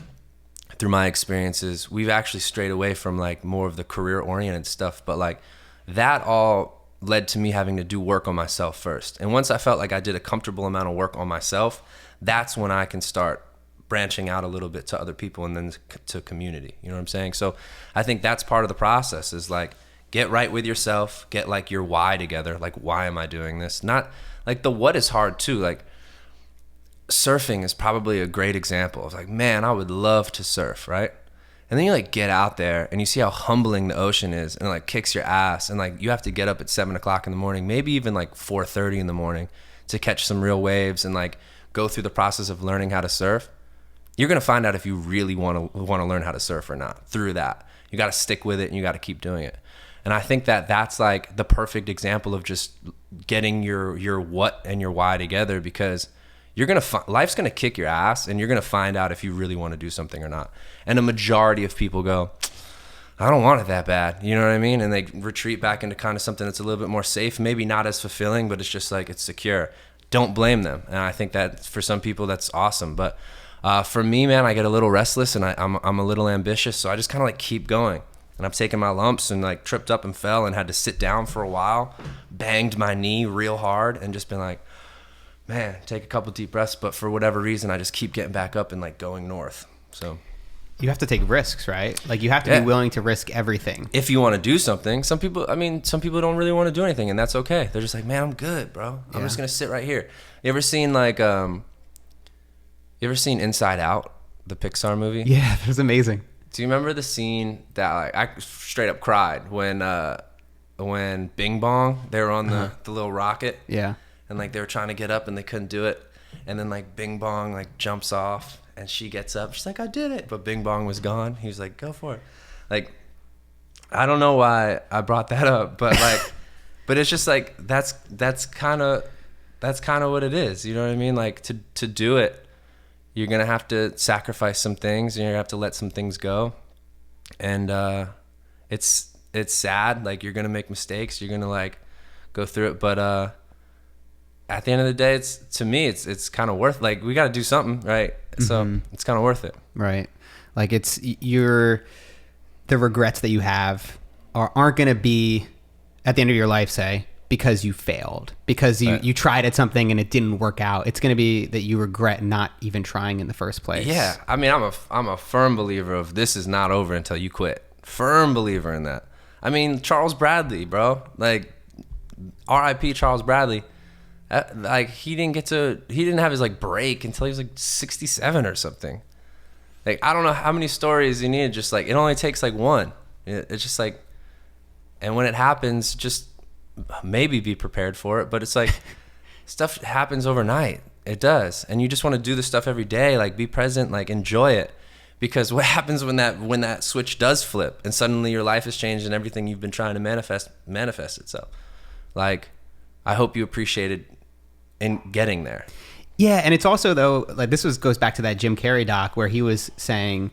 Through my experiences, we've actually strayed away from like more of the career-oriented stuff, but like that all led to me having to do work on myself first. And once I felt like I did a comfortable amount of work on myself, that's when I can start branching out a little bit to other people and then to community. You know what I'm saying? So I think that's part of the process is like get right with yourself, get like your why together. Like, why am I doing this? Not like the what is hard too. Like surfing is probably a great example of like, man, I would love to surf, right? And then you like get out there and you see how humbling the ocean is, and it like kicks your ass, and like you have to get up at 7 o'clock in the morning, maybe even like 4:30 in the morning to catch some real waves and like go through the process of learning how to surf. You're gonna find out if you really want to learn how to surf or not through that. You got to stick with it and you got to keep doing it. And I think that that's like the perfect example of just getting your what and your why together, because you're gonna life's gonna kick your ass, and you're gonna find out if you really want to do something or not. And a majority of people go, I don't want it that bad, you know what I mean? And they retreat back into kind of something that's a little bit more safe, maybe not as fulfilling, but it's just like it's secure. Don't blame them. And I think that for some people that's awesome. But for me, man, I get a little restless, and I'm a little ambitious, so I just kind of like keep going. And I'm taking my lumps, and like tripped up and fell and had to sit down for a while, banged my knee real hard, and just been like, man, take a couple deep breaths. But for whatever reason, I just keep getting back up and like going north. So you have to take risks, right? Like you have to be willing to risk everything. If you want to do something, some people don't really want to do anything, and that's okay. They're just like, man, I'm good, bro. I'm just going to sit right here. You ever seen like, Inside Out, the Pixar movie? Yeah, it was amazing. Do you remember the scene that like I straight up cried when Bing Bong, they were on the little rocket? Yeah. And like they were trying to get up and they couldn't do it. And then like Bing Bong like jumps off and she gets up. She's like, I did it. But Bing Bong was gone. He was like, go for it. Like, I don't know why I brought that up, but like, but it's just like, that's kind of what it is. You know what I mean? Like to do it, you're going to have to sacrifice some things, and you're going to have to let some things go. And it's sad. Like you're going to make mistakes. You're going to like go through it. But at the end of the day, it's kind of worth, like, we got to do something, right? So it's kind of worth it. Right. Like the regrets that you have aren't going to be at the end of your life, say, because you failed, because you tried at something and it didn't work out. It's going to be that you regret not even trying in the first place. Yeah. I mean, I'm a firm believer of this is not over until you quit. Firm believer in that. I mean, Charles Bradley, bro, like R.I.P. Charles Bradley. Like he didn't have his like break until he was like 67 or something. Like I don't know how many stories you need. Just like it only takes like one. It's just like, and when it happens, just maybe be prepared for it. But it's like stuff happens overnight. It does, and you just want to do the stuff every day. Like be present, like enjoy it. Because what happens when that switch does flip and suddenly your life has changed and everything you've been trying to manifest itself. Like I hope you appreciated in getting there. Yeah, and it's also, though, like this goes back to that Jim Carrey doc where he was saying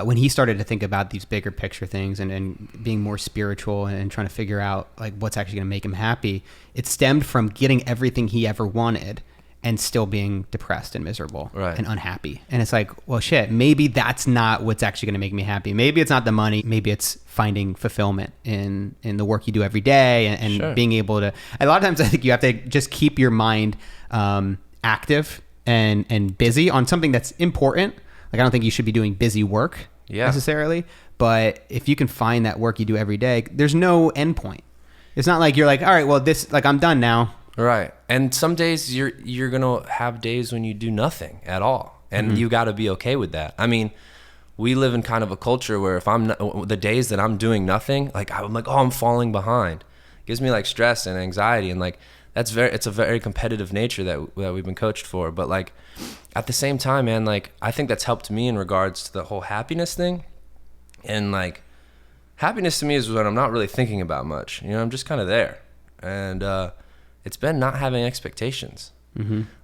when he started to think about these bigger picture things and being more spiritual and trying to figure out like what's actually going to make him happy, it stemmed from getting everything he ever wanted and still being depressed and miserable and unhappy. And it's like, well, shit, maybe that's not what's actually going to make me happy. Maybe it's not the money. Maybe it's finding fulfillment in the work you do every day and being able to, a lot of times I think you have to just keep your mind active and busy on something that's important. Like I don't think you should be doing busy work necessarily, but if you can find that work you do every day, there's no end point. It's not like you're like, all right, well this, like I'm done now. Right. And some days you're going to have days when you do nothing at all. And you got to be okay with that. I mean, we live in kind of a culture where if I'm the days that I'm doing nothing, like I'm like, oh, I'm falling behind. It gives me like stress and anxiety, and like it's a very competitive nature that we've been coached for. But like at the same time, man, like I think that's helped me in regards to the whole happiness thing. And like happiness to me is when I'm not really thinking about much. You know, I'm just kind of there. And it's been not having expectations.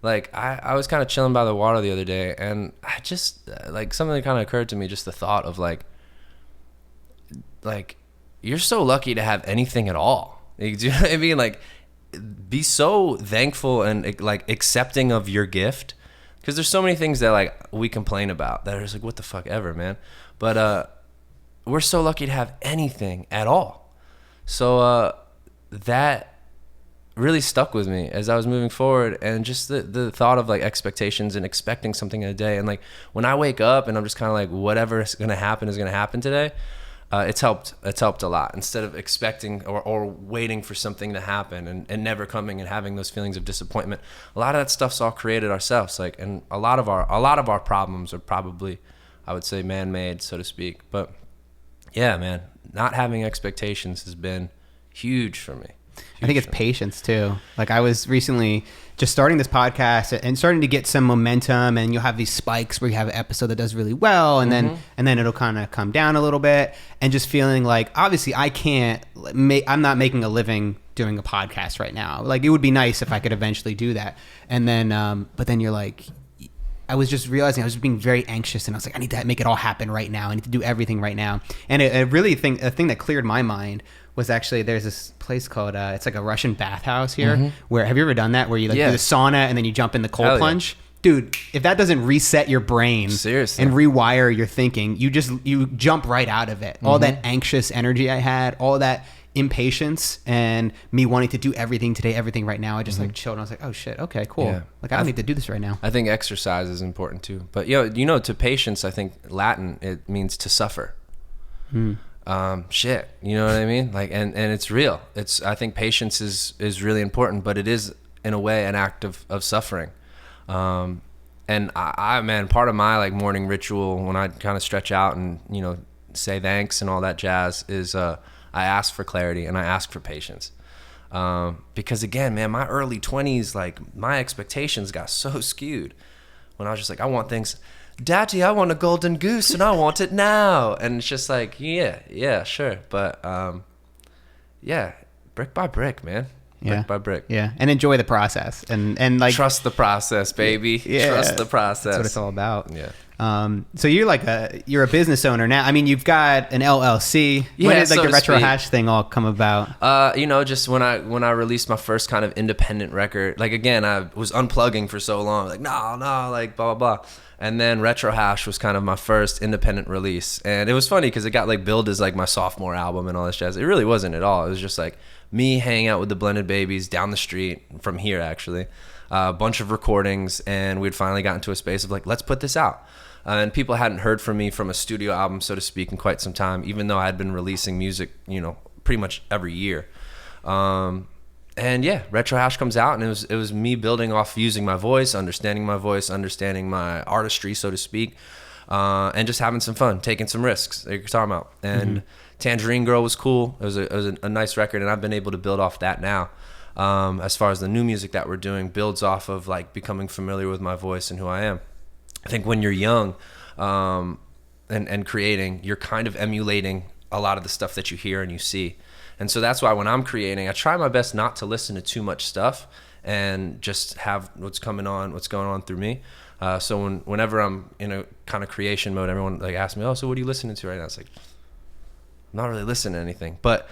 Like I was kind of chilling by the water the other day, and I just like something kind of occurred to me, just the thought of like you're so lucky to have anything at all. Do you know what I mean? Like be so thankful and like accepting of your gift, because there's so many things that like we complain about that are just like what the fuck ever, man. But we're so lucky to have anything at all. So that really stuck with me as I was moving forward, and just the thought of like expectations and expecting something in a day. And like when I wake up and I'm just kind of like whatever is going to happen today, it's helped a lot. Instead of expecting or waiting for something to happen and never coming and having those feelings of disappointment, a lot of that stuff's all created ourselves. Like, and a lot of our problems are probably, I would say, man-made, so to speak. But yeah, man, not having expectations has been huge for me. I think it's patience too. Like, I was recently just starting this podcast and starting to get some momentum, and you'll have these spikes where you have an episode that does really well, and then it'll kind of come down a little bit, and just feeling like, obviously I'm not making a living doing a podcast right now. Like, it would be nice if I could eventually do that. And then, but then you're like, I was just realizing I was being very anxious, and I was like, I need to make it all happen right now. I need to do everything right now. And a thing that cleared my mind was actually, there's this place called, it's like a Russian bathhouse here, where, have you ever done that? Where you do the sauna and then you jump in the cold plunge? Dude, if that doesn't reset your brain Seriously. and rewire your thinking, you jump right out of it. All that anxious energy I had, all that impatience and me wanting to do everything today, everything right now, I just like chilled, and I was like, oh shit, okay, cool. Yeah. Like, I don't need to do this right now. I think exercise is important too. But to patience, I think Latin, it means to suffer. Shit, you know what I mean? Like, and it's real. I think patience is really important, but it is in a way an act of suffering. And I man, part of my like morning ritual when I kind of stretch out and say thanks and all that jazz is I ask for clarity and I ask for patience. Because again, man, my early 20s, like, my expectations got so skewed when I was just like, I want things. Daddy, I want a golden goose and I want it now. And it's just like, yeah, sure. But yeah, brick by brick, man. Brick by brick. Yeah. And enjoy the process. And like, trust the process, baby. Yeah. Trust the process. That's what it's all about. Yeah. So you're a business owner now. I mean, you've got an LLC. Yeah, when did like so the to Retro speak. Hash thing all come about? Just when I released my first kind of independent record, like, again, I was unplugging for so long, like, no, like, blah, blah, blah. And then Retro Hash was kind of my first independent release. And it was funny because it got like billed as like my sophomore album and all this jazz. It really wasn't at all. It was just like me hanging out with the Blended Babies down the street from here, actually. A bunch of recordings, and we'd finally gotten to a space of like, let's put this out. And people hadn't heard from me from a studio album, so to speak, in quite some time, even though I had been releasing music, pretty much every year. And yeah, Retro Hash comes out, and it was me building off using my voice, understanding my artistry, so to speak, and just having some fun, taking some risks, like you're talking about. And Tangerine Girl was cool. It was a nice record, and I've been able to build off that now. As far as the new music that we're doing builds off of like becoming familiar with my voice and who I am. I think when you're young and creating, you're kind of emulating a lot of the stuff that you hear and you see. And so that's why when I'm creating, I try my best not to listen to too much stuff and just have what's going on through me. So whenever I'm in a kind of creation mode, everyone like asks me, oh, so what are you listening to right now? It's like, I'm not really listening to anything. But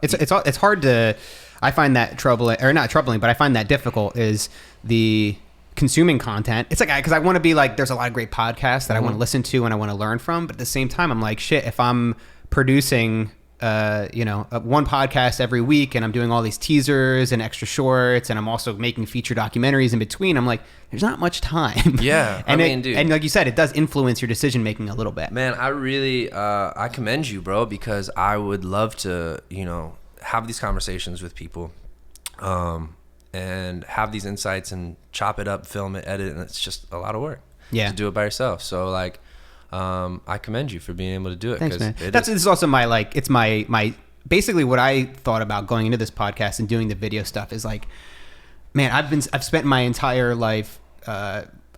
it's hard to, I find that troubling, or not troubling, but I find that difficult is the consuming content. It's like, because I want to be like, there's a lot of great podcasts that I want to listen to and I want to learn from, but at the same time, I'm like, shit, if I'm producing one podcast every week and I'm doing all these teasers and extra shorts and I'm also making feature documentaries in between, I'm like, there's not much time. Yeah. and dude. And like you said, it does influence your decision making a little bit. Man, I really, I commend you, bro, because I would love to, have these conversations with people, and have these insights and chop it up, film it, edit it, and it's just a lot of work to do it by yourself. So like, I commend you for being able to do it. Thanks, man. This is also my it's my basically what I thought about going into this podcast and doing the video stuff is like, man, I've spent my entire life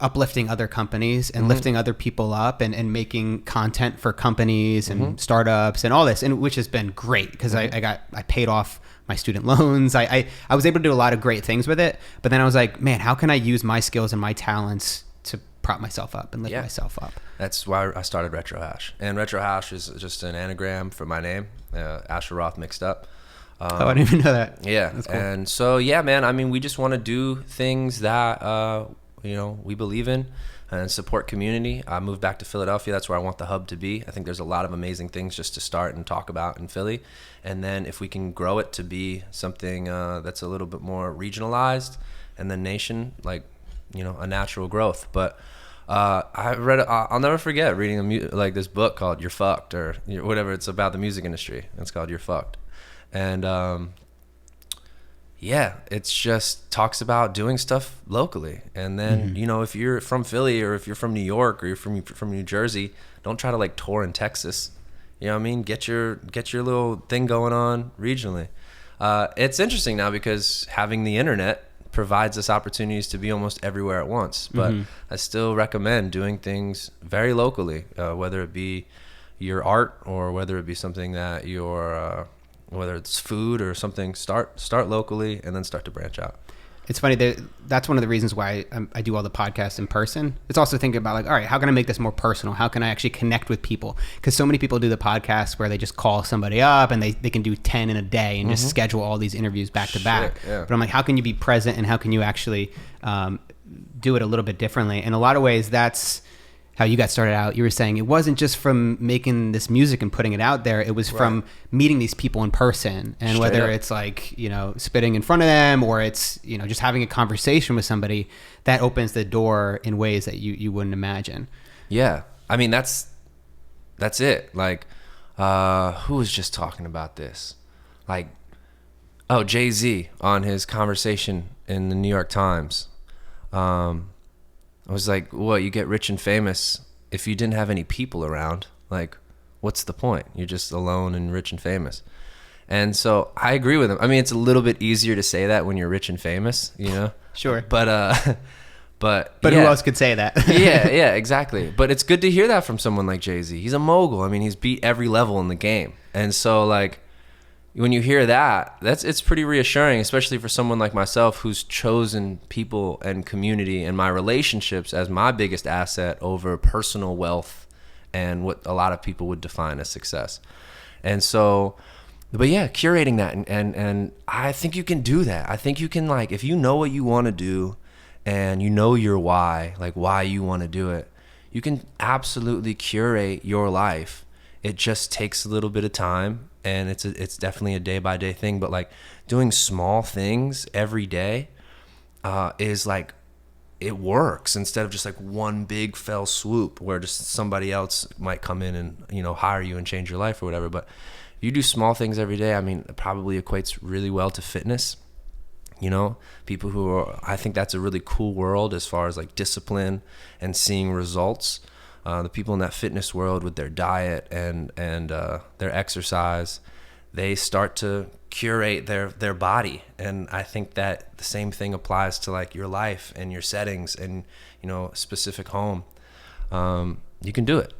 uplifting other companies and lifting other people up and making content for companies and startups and all this, and which has been great because I paid off my student loans. I was able to do a lot of great things with it, but then I was like, man, how can I use my skills and my talents to prop myself up and lift myself up? That's why I started Retro Hash. And Retro Hash is just an anagram for my name, Asher Roth mixed up. I didn't even know that. Yeah. That's cool. And so, yeah, man, I mean, we just want to do things that, we believe in and support community. I moved back to Philadelphia. That's where I want the hub to be. I think there's a lot of amazing things just to start and talk about in Philly. And then if we can grow it to be something that's a little bit more regionalized and then nation, like, a natural growth. But I'll never forget reading like this book called You're Fucked, or whatever. It's about the music industry. It's called You're Fucked. And yeah, it's just talks about doing stuff locally. And then, you know, if you're from Philly, or if you're from New York, or you're from New Jersey, don't try to like tour in Texas. You know what I mean? Get your little thing going on regionally. It's interesting now because having the internet provides us opportunities to be almost everywhere at once. But I still recommend doing things very locally, whether it be your art or whether it be something that you're, whether it's food or something. Start locally and then start to branch out. It's funny that that's one of the reasons why I do all the podcasts in person. It's also thinking about like, all right, how can I make this more personal? How can I actually connect with people? Because so many people do the podcasts where they just call somebody up and they can do 10 in a day and just schedule all these interviews back to back. Yeah. But I'm like, how can you be present and how can you actually do it a little bit differently? In a lot of ways, that's how you got started out. You were saying it wasn't just from making this music and putting it out there. It was from meeting these people in person. And whether it's like, you know, spitting in front of them or it's, you know, just having a conversation with somebody, that opens the door in ways that you wouldn't imagine. Yeah. I mean, that's it. Like, who was just talking about this? Like, Jay-Z on his conversation in the New York Times. I was like, what, you get rich and famous if you didn't have any people around? Like, what's the point? You're just alone and rich and famous. And so I agree with him. I mean, it's a little bit easier to say that when you're rich and famous, you know? Sure. But who else could say that? yeah, exactly. But it's good to hear that from someone like Jay-Z. He's a mogul. I mean, he's beat every level in the game. And so, like, when you hear that, it's pretty reassuring, especially for someone like myself who's chosen people and community and my relationships as my biggest asset over personal wealth and what a lot of people would define as success. And so, but yeah, curating that and I think you can do that. I think you can, like, if you know what you want to do and you know your why, like why you want to do it, you can absolutely curate your life. It just takes a little bit of time. And it's definitely a day-by-day thing, but like doing small things every day is like, it works instead of just like one big fell swoop where just somebody else might come in and, you know, hire you and change your life or whatever. But if you do small things every day, I mean, it probably equates really well to fitness. You know, people who are, I think that's a really cool world as far as like discipline and seeing results. The people in that fitness world with their diet and their exercise, they start to curate their body. And I think that the same thing applies to like your life and your settings and, you know, a specific home. You can do it.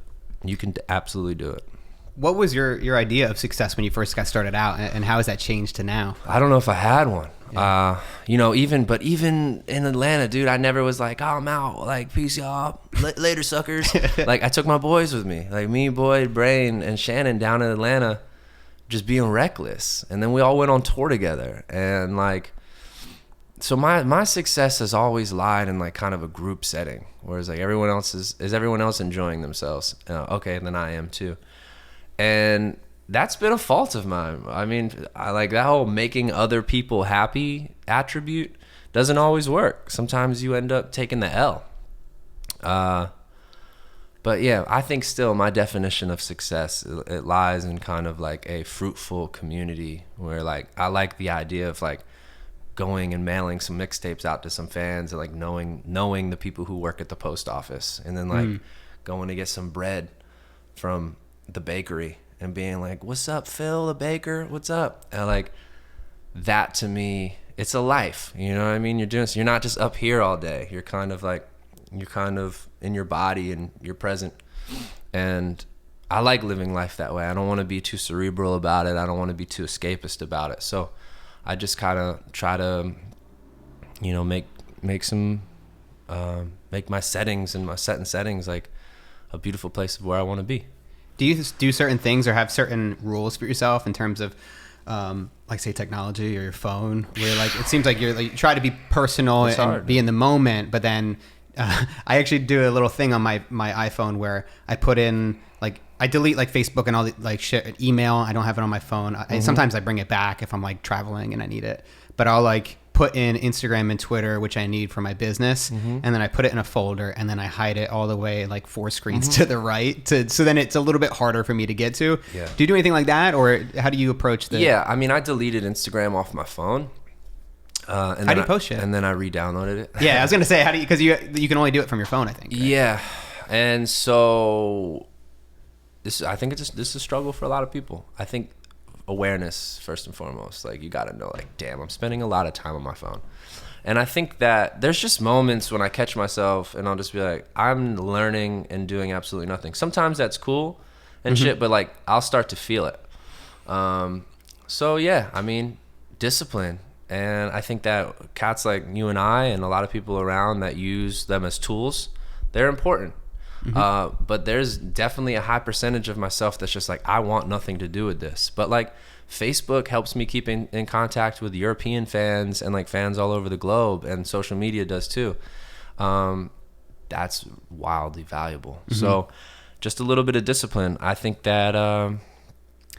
You can absolutely do it. What was your idea of success when you first got started out, and how has that changed to now? I don't know if I had one. Yeah. You know, even in Atlanta, dude, I never was like, oh, I'm out. Like, peace, y'all. Later, suckers. Like, I took my boys with me. Like, me, Boyd, Brain, and Shannon down in Atlanta, just being reckless. And then we all went on tour together. And, like, so my success has always lied in, like, kind of a group setting. Whereas, like, everyone else is everyone else enjoying themselves? Okay, and then I am, too. And that's been a fault of mine. I mean, I like that whole making other people happy attribute doesn't always work. Sometimes you end up taking the L. But yeah, I think still my definition of success, it lies in kind of like a fruitful community where like I like the idea of like going and mailing some mixtapes out to some fans and like knowing the people who work at the post office, and then like going to get some bread from the bakery and being like, what's up, Phil, the baker? What's up? And like that to me, it's a life. You know what I mean? You're not just up here all day. You're kind of in your body and you're present. And I like living life that way. I don't want to be too cerebral about it. I don't want to be too escapist about it. So I just kind of try to, you know, make my settings and my set and settings like a beautiful place of where I want to be. Do you do certain things or have certain rules for yourself in terms of, like say technology or your phone, where like it seems like you try to be personal and be in the moment, but then I actually do a little thing on my iPhone where I put in like I delete like Facebook and all the like email. I don't have it on my phone. Sometimes I bring it back if I'm like traveling and I need it, but I'll like put in Instagram and Twitter, which I need for my business, and then I put it in a folder, and then I hide it all the way like 4 screens to the right, so then it's a little bit harder for me to get to. Yeah. Do you do anything like that, or how do you approach the? Yeah, I mean, I deleted Instagram off my phone. And how do you post shit? And then I re-downloaded it. Yeah, I was gonna say, how do you? Because you can only do it from your phone, I think. Right? Yeah, and so I think this is a struggle for a lot of people. I think awareness first and foremost. Like, you got to know, like, damn, I'm spending a lot of time on my phone. And I think that there's just moments when I catch myself and I'll just be like, I'm learning and doing absolutely nothing. Sometimes that's cool and shit, but like, I'll start to feel it. So yeah, I mean, discipline. And I think that cats like you and I and a lot of people around that use them as tools, they're important. But there's definitely a high percentage of myself that's just like, I want nothing to do with this. But like, Facebook helps me keep in contact with European fans and like fans all over the globe, and social media does too. That's wildly valuable. So just a little bit of discipline. I think that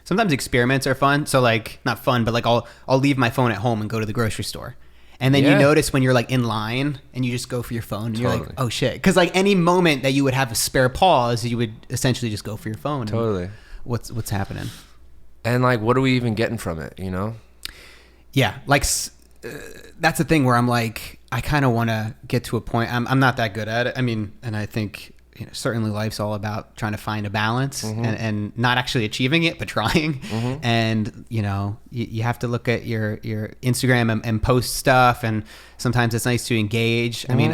sometimes experiments are fun. So like, not fun, but like I'll leave my phone at home and go to the grocery store. And then you notice when you're like in line and you just go for your phone and you're like, oh shit. Because like any moment that you would have a spare pause, you would essentially just go for your phone. Totally. What's happening? And like, what are we even getting from it, you know? Yeah, like that's the thing where I'm like, I kind of want to get to a point. I'm not that good at it. I mean, and I think certainly life's all about trying to find a balance and not actually achieving it, but trying. And you have to look at your Instagram and post stuff, and sometimes it's nice to engage. I mean,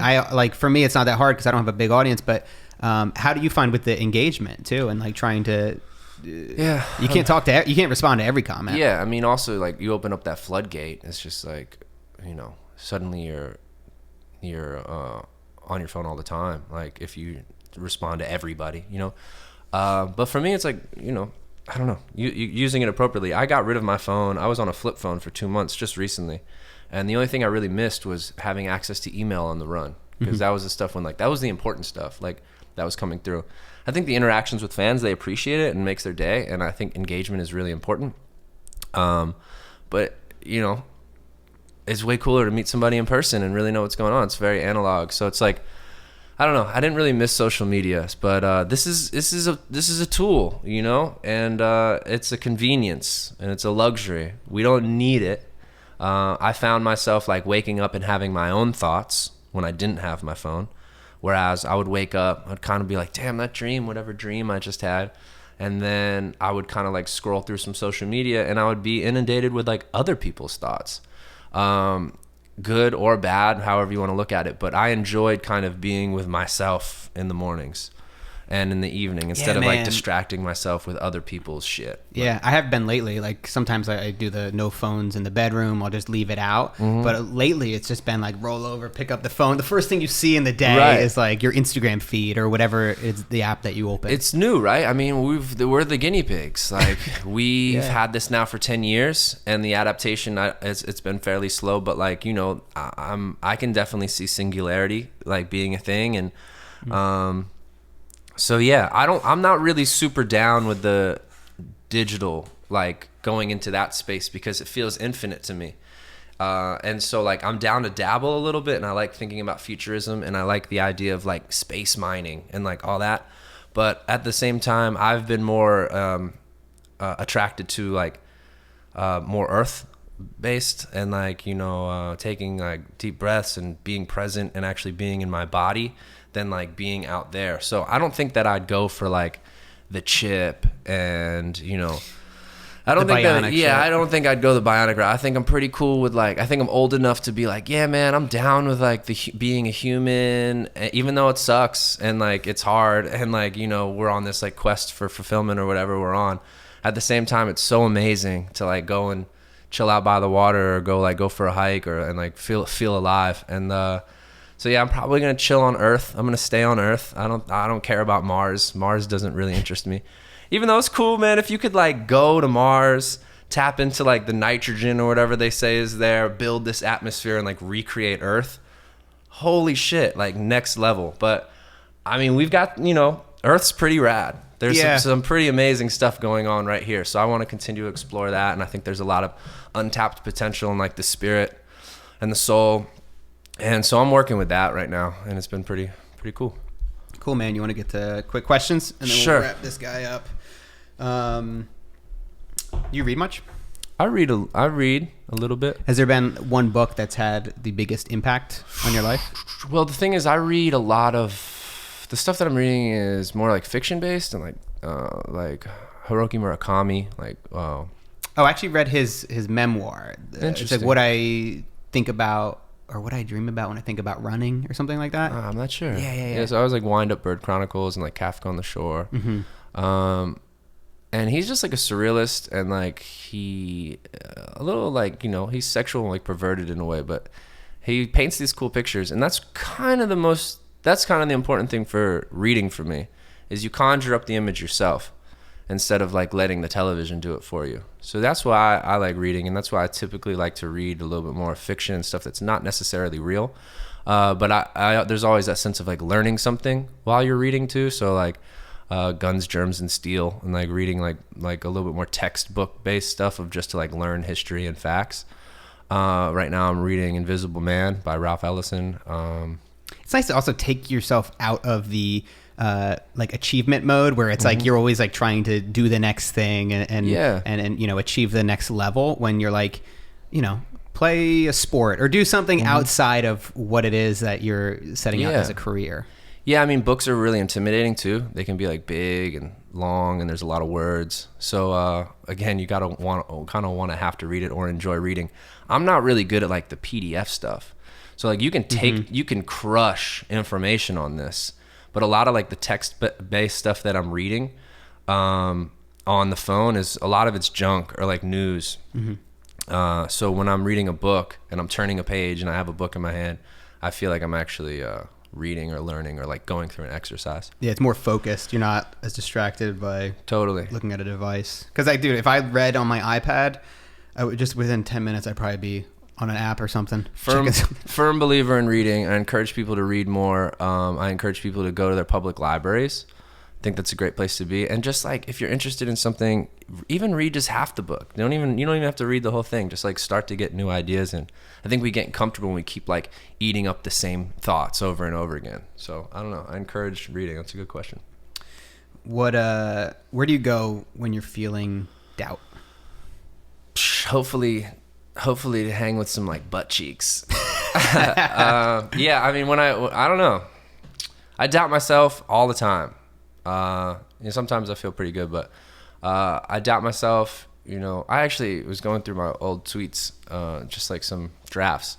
for me, it's not that hard because I don't have a big audience. But how do you find with the engagement too, and like trying to? Yeah, you can't respond to every comment. Yeah, I mean, also like you open up that floodgate. It's just like, suddenly you're on your phone all the time. Like if you respond to everybody, but for me, it's like, I don't know, you using it appropriately. I got rid of my phone. I was on a flip phone for 2 months just recently, and the only thing I really missed was having access to email on the run, because that was the stuff when like that was the important stuff like that was coming through. I think the interactions with fans, they appreciate it and makes their day, and I think engagement is really important. But it's way cooler to meet somebody in person and really know what's going on. It's very analog, so it's like, I don't know. I didn't really miss social media, but this is a tool, and it's a convenience and it's a luxury. We don't need it. I found myself like waking up and having my own thoughts when I didn't have my phone. Whereas I would wake up, I'd kind of be like, damn, that dream, whatever dream I just had. And then I would kind of like scroll through some social media and I would be inundated with like other people's thoughts. Good or bad, however you want to look at it. But I enjoyed kind of being with myself in the mornings and in the evening instead of like distracting myself with other people's shit. Yeah, I have been lately. Like sometimes I do the no phones in the bedroom. I'll just leave it out. But lately it's just been like roll over, pick up the phone. The first thing you see in the day is like your Instagram feed or whatever is the app that you open. It's new, right? I mean, we're the guinea pigs. Like we've had this now for 10 years, and the adaptation it's been fairly slow. But like I can definitely see singularity like being a thing, and so yeah, I'm not really super down with the digital, like going into that space, because it feels infinite to me. And so like I'm down to dabble a little bit, and I like thinking about futurism, and I like the idea of like space mining and like all that. But at the same time, I've been more attracted to like more earth based, and like taking like deep breaths and being present and actually being in my body than like being out there. So I don't think that I'd go for like the chip and I don't think I'd go the bionic route. I think I'm pretty cool with like, I think I'm old enough to be like, yeah man, I'm down with like being a human, even though it sucks and like it's hard, and like we're on this like quest for fulfillment or whatever we're on. At the same time, it's so amazing to like go and chill out by the water, or go for a hike, and like feel alive. And so yeah, I'm probably gonna chill on Earth. I'm gonna stay on Earth. I don't care about Mars. Mars doesn't really interest me, even though it's cool, man. If you could like go to Mars, tap into like the nitrogen or whatever they say is there, build this atmosphere and like recreate Earth, holy shit, like next level. But I mean, we've got Earth's pretty rad. There's some pretty amazing stuff going on right here. So I want to continue to explore that, and I think there's a lot of untapped potential in like the spirit and the soul. And so I'm working with that right now, and it's been pretty cool. Cool, man. You want to get to quick questions, and then Sure. we'll wrap this guy up. You read much? I read a little bit. Has there been one book that's had the biggest impact on your life? Well, the thing is, I read a lot of the stuff that I'm reading is more like fiction based, and like Haruki Murakami. Oh, I actually read his memoir. It's like what I think about or what I dream about when I think about running or something like that. I'm not sure. Yeah. So I was like Wind Up Bird Chronicles and like Kafka on the Shore. Mm-hmm. And he's just like a surrealist, and like he a little like, he's sexual and like perverted in a way, but he paints these cool pictures, and that's kind of the important thing for reading for me, is you conjure up the image yourself instead of like letting the television do it for you. So that's why I like reading, and that's why I typically like to read a little bit more fiction and stuff that's not necessarily real. But I there's always that sense of like learning something while you're reading too. So like Guns, Germs, and Steel, and like reading like a little bit more textbook based stuff of just to like learn history and facts. Right now I'm reading Invisible Man by Ralph Ellison. It's nice to also take yourself out of the like achievement mode where it's like you're always like trying to do the next thing and achieve the next level, when you're like, play a sport or do something outside of what it is that you're setting up as a career. Yeah, I mean, books are really intimidating too. They can be like big and long, and there's a lot of words. So again, you gotta want to have to read it or enjoy reading. I'm not really good at like the PDF stuff. So like you can crush information on this, but a lot of like the text-based stuff that I'm reading on the phone is a lot of it's junk or like news. So when I'm reading a book and I'm turning a page and I have a book in my hand, I feel like I'm actually reading or learning or like going through an exercise. Yeah, it's more focused. You're not as distracted by looking at a device. Because if I read on my iPad, I would just within 10 minutes I'd probably be on an app or something. Firm believer in reading. I encourage people to read more. I encourage people to go to their public libraries. I think that's a great place to be. And just like if you're interested in something, even read just half the book. You don't even have to read the whole thing. Just like start to get new ideas. And I think we get comfortable when we keep like eating up the same thoughts over and over again. So I don't know. I encourage reading. That's a good question. Where do you go when you're feeling doubt? Hopefully to hang with some like butt cheeks. Yeah, I mean, I don't know. I doubt myself all the time. Sometimes I feel pretty good, but I doubt myself. I actually was going through my old tweets, just like some drafts,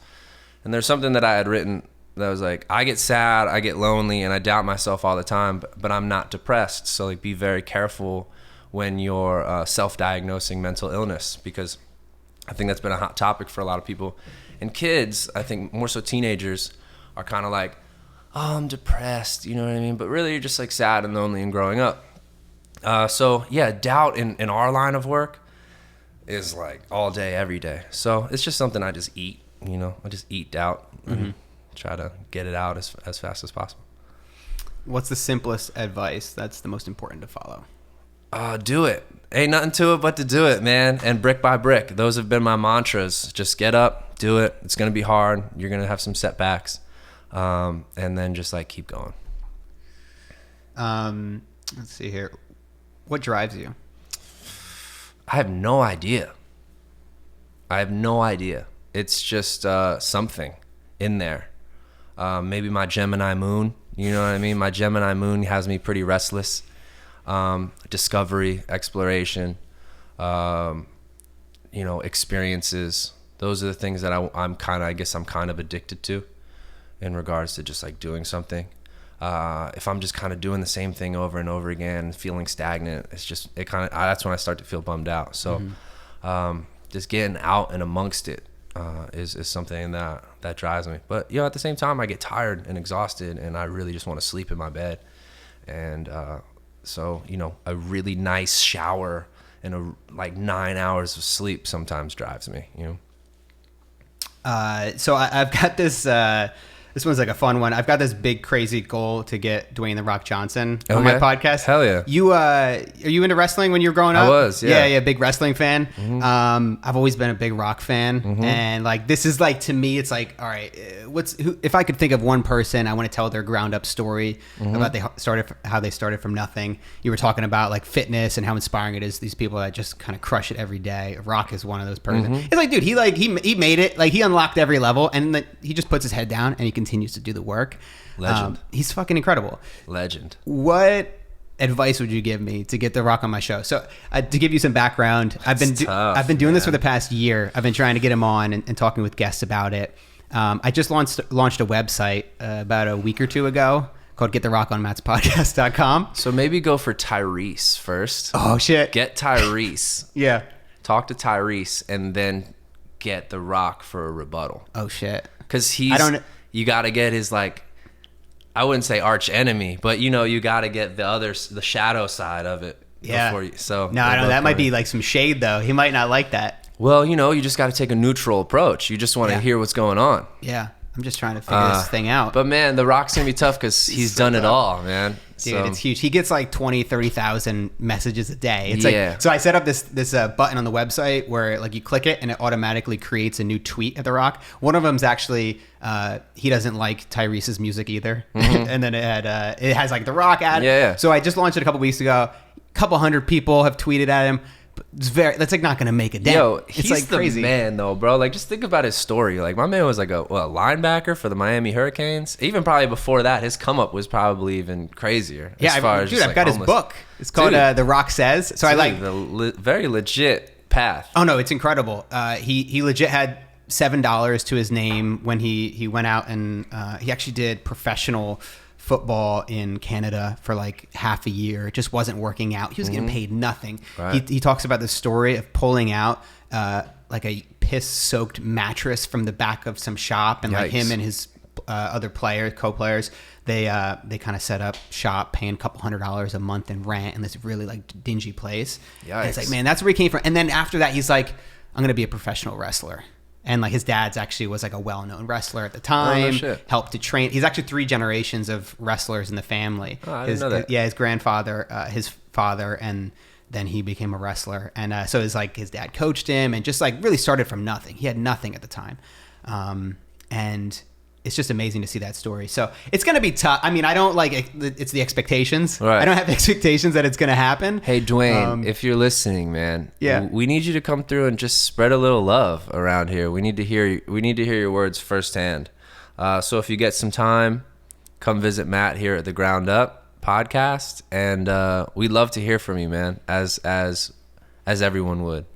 and there's something that I had written that was like, I get sad, I get lonely, and I doubt myself all the time, but I'm not depressed. So like, be very careful when you're self-diagnosing mental illness, because I think that's been a hot topic for a lot of people. And kids, I think more so teenagers, are kind of like, oh, I'm depressed, you know what I mean? But really, you're just like sad and lonely and growing up. So yeah, doubt in our line of work is like all day, every day. So it's just something I just eat, I just eat doubt and try to get it out as fast as possible. What's the simplest advice that's the most important to follow? Do it. Ain't nothing to it but to do it, man. And brick by brick. Those have been my mantras. Just get up, do it. It's going to be hard. You're going to have some setbacks. And then just like keep going. Let's see here. What drives you? I have no idea. It's just something in there. Maybe my Gemini moon. You know what I mean? My Gemini moon has me pretty restless. Discovery, exploration, experiences. Those are the things that I'm kind of addicted to in regards to just like doing something. If I'm just kind of doing the same thing over and over again, feeling stagnant, that's when I start to feel bummed out. So, just getting out and amongst it, is something that drives me. But, at the same time, I get tired and exhausted, and I really just want to sleep in my bed. And, so, a really nice shower and 9 hours of sleep sometimes drives me, So I've got this This one's like a fun one. I've got this big crazy goal to get Dwayne The Rock Johnson on my podcast. Hell yeah. You are you into wrestling when you were growing up? I was, yeah. Yeah, big wrestling fan. I've always been a big rock fan, and like this is like, to me, it's like, all right, if I could think of one person, I want to tell their ground up story about how they started from nothing. You were talking about like fitness and how inspiring it is. These people that just kind of crush it every day. Rock is one of those persons. It's like, dude, he made it. Like he unlocked every level, and he just puts his head down and he continues to do the work. Legend. He's fucking incredible. Legend. What advice would you give me to get The Rock on my show? So to give you some background, I've been doing this for the past year. I've been trying to get him on and talking with guests about it. I just launched a website about a week or two ago called GetTheRockOnMattsPodcast.com. So maybe go for Tyrese first. Oh shit. Get Tyrese. Yeah. Talk to Tyrese and then get The Rock for a rebuttal. Oh shit. Because you got to get his, like, I wouldn't say arch enemy, but you got to get the shadow side of it. Yeah. So no, I know that might be like some shade though. He might not like that. Well, you just got to take a neutral approach. You just want to hear what's going on. Yeah. I'm just trying to figure this thing out. But man, The Rock's going to be tough because he's done it all, man. Dude, it's huge. He gets like 20, 30,000 messages a day. It's like, so I set up this button on the website where like you click it and it automatically creates a new tweet at The Rock. One of them's actually, he doesn't like Tyrese's music either. And then it has like The Rock ad. Yeah. So I just launched it a couple weeks ago. A couple hundred people have tweeted at him. That's like not gonna make a dent. Yo, he's it's like the crazy. man though, bro. Like just think about his story. Like my man was like a linebacker for the Miami Hurricanes. Even probably before that, his come up was probably even crazier. Yeah, I've got his book. It's called The Rock Says. So I like the very legit path. Oh no, it's incredible. He legit had $7 to his name when he went out and he actually did professional football in Canada for like half a year. It just wasn't working out. He was getting paid nothing. Right. He talks about the story of pulling out like a piss-soaked mattress from the back of some shop, and like him and his other co-players, they kind of set up shop, paying a couple $100 a month in rent in this really like dingy place. And it's like, man, that's where he came from. And then after that, he's like, I'm gonna be a professional wrestler. And like his dad's actually was like a well-known wrestler at the time. Oh, no shit. Helped to train. He's actually 3 generations of wrestlers in the family. Oh, I didn't know that. His grandfather, his father, and then he became a wrestler. And so it's like his dad coached him and just like really started from nothing. He had nothing at the time. And it's just amazing to see that story. So it's going to be tough. I mean, I don't like it's the expectations. Right. I don't have expectations that it's going to happen. Hey, Dwayne, if you're listening, man, yeah, we need you to come through and just spread a little love around here. We need to hear your words firsthand. So if you get some time, come visit Matt here at the Ground Up podcast, and we'd love to hear from you, man, as everyone would.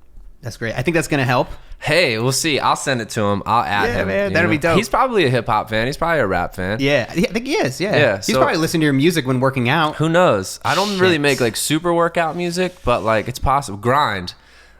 That's great. I think that's going to help. Hey, we'll see. I'll send it to him. I'll add him. Man, that'd be dope. He's probably a hip hop fan. He's probably a rap fan. Yeah, I think he is. Yeah. He's probably listening to your music when working out. Who knows? I don't really make like super workout music, but like it's possible. Grind.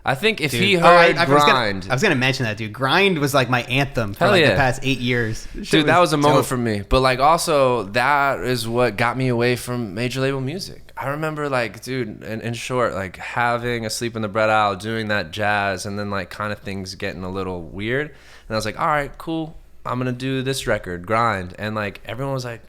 I think if he heard Grind. I was going to mention that, dude. Grind was like my anthem for the past 8 years. Dude, that was a moment for me. But like also that is what got me away from major label music. I remember like, dude, in short, like having a sleep in the bread aisle, doing that jazz, and then like kind of things getting a little weird. And I was like, all right, cool. I'm going to do this record, Grind. And like everyone was like,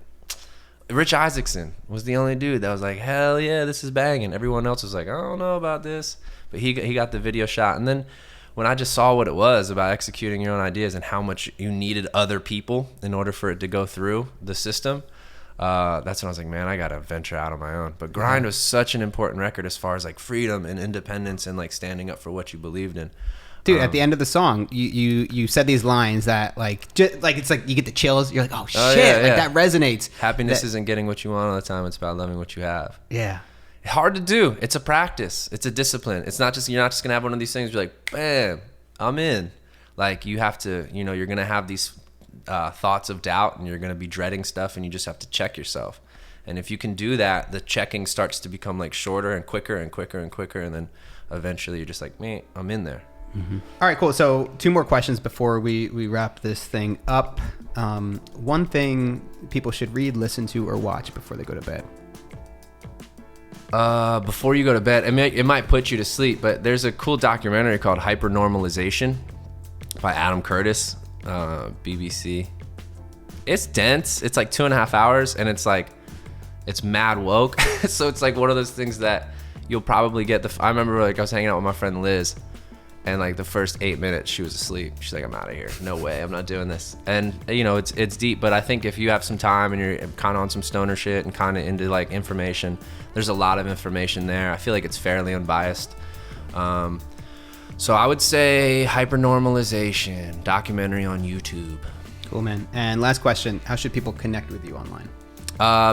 Rich Isaacson was the only dude that was like, hell yeah, this is banging. Everyone else was like, I don't know about this. But he got the video shot. And then when I just saw what it was about executing your own ideas and how much you needed other people in order for it to go through the system, that's when I was like, man, I gotta venture out on my own. But Grind was such an important record as far as like freedom and independence and like standing up for what you believed in. Dude, at the end of the song, you said these lines that like just, like it's like you get the chills. You're like, oh shit, like that resonates. Happiness isn't getting what you want all the time. It's about loving what you have. Yeah. Hard to do. It's a practice. It's a discipline. It's not just, you're not just gonna have one of these things. You're like, bam, I'm in. Like you have to, you're gonna have these thoughts of doubt, and you're gonna be dreading stuff, and you just have to check yourself. And if you can do that, the checking starts to become like shorter and quicker and quicker and quicker, and then eventually you're just like, man, I'm in there. Mm-hmm. All right, cool. So 2 more questions before we wrap this thing up. One thing people should read, listen to, or watch before they go to bed. Before you go to bed, it might put you to sleep, but there's a cool documentary called Hypernormalization by Adam Curtis, BBC. it's dense. It's like 2.5 hours, and it's like it's mad woke. So it's like one of those things that you'll probably get I remember like I was hanging out with my friend Liz, and like the first 8 minutes she was asleep. She's like, I'm out of here. No way, I'm not doing this. And you know, it's deep, but I think if you have some time and you're kind of on some stoner shit and kind of into like information, there's a lot of information there. I feel like it's fairly unbiased. So I would say Hypernormalization, documentary on YouTube. Cool, man. And last question, how should people connect with you online?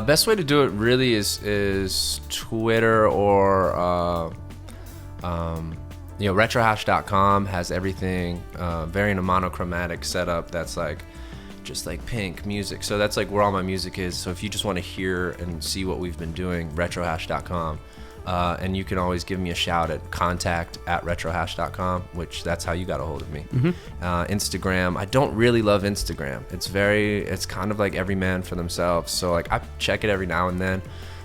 Best way to do it really is Twitter or retrohash.com has everything very in a monochromatic setup that's like just like pink music. So that's like where all my music is. So if you just want to hear and see what we've been doing, retrohash.com. And you can always give me a shout at contact@retrohash.com, which that's how you got a hold of me. Instagram, I don't really love Instagram. It's kind of like every man for themselves. So like I check it every now and then.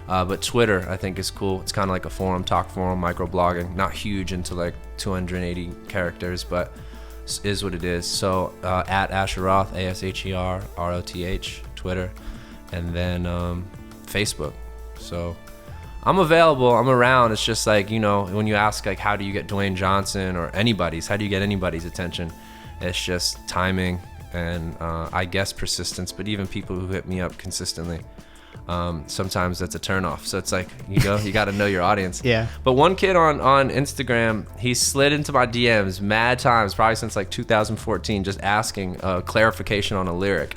But Twitter, I think, is cool. It's kind of like a forum, talk forum, microblogging. Not huge into like 280 characters, but is what it is. So at Asher Roth, ASHERROTH, Twitter, and then Facebook. So I'm available. I'm around. It's just like, you know, when you ask like, how do you get Dwayne Johnson or how do you get anybody's attention? It's just timing and I guess persistence. But even people who hit me up consistently, sometimes that's a turnoff. So it's like, you got to know your audience. Yeah. But one kid on Instagram, he slid into my DMs mad times, probably since like 2014, just asking clarification on a lyric.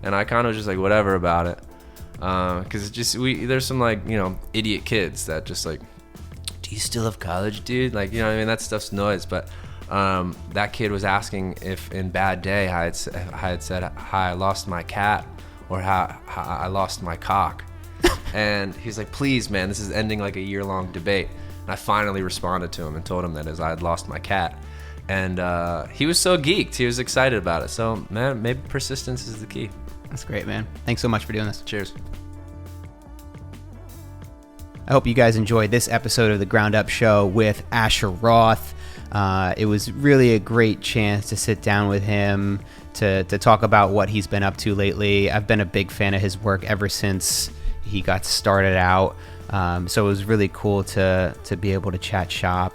And I kind of just like, whatever about it. Cause it's just, there's some like, you know, idiot kids that just like, do you still have college, dude? Like, you know what I mean? That stuff's noise. But, that kid was asking if in Bad Day I had said, hi, I lost my cat, or how I lost my cock. And he's like, please, man, this is ending like a year-long debate. And I finally responded to him and told him that I had lost my cat. And he was so geeked. He was excited about it. So, man, maybe persistence is the key. That's great, man. Thanks so much for doing this. Cheers. I hope you guys enjoyed this episode of the Ground Up Show with Asher Roth. It was really a great chance to sit down with him to talk about what he's been up to lately. I've been a big fan of his work ever since he got started out. So it was really cool to be able to chat shop.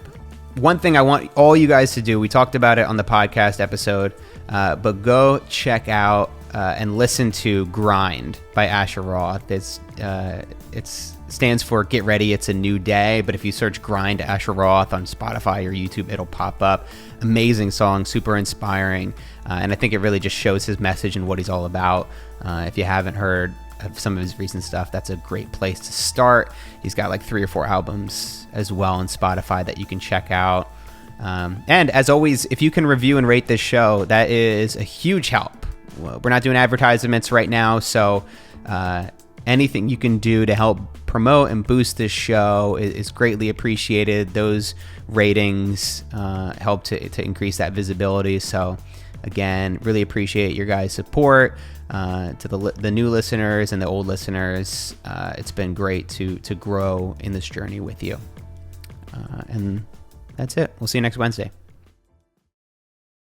One thing I want all you guys to do, we talked about it on the podcast episode, but go check out and listen to Grind by Asher Roth. It stands for Get Ready, It's a New Day, but if you search Grind Asher Roth on Spotify or YouTube, it'll pop up. Amazing song, super inspiring, and I think it really just shows his message and what he's all about. If you haven't heard of some of his recent stuff, that's a great place to start. He's got like 3 or 4 albums as well on Spotify that you can check out. And as always, if you can review and rate this show, that is a huge help. We're not doing advertisements right now, so anything you can do to help promote and boost this show is greatly appreciated. Those ratings help to increase that visibility. So again, really appreciate your guys' support. To the new listeners and the old listeners, it's been great to grow in this journey with you. And that's it. We'll see you next Wednesday.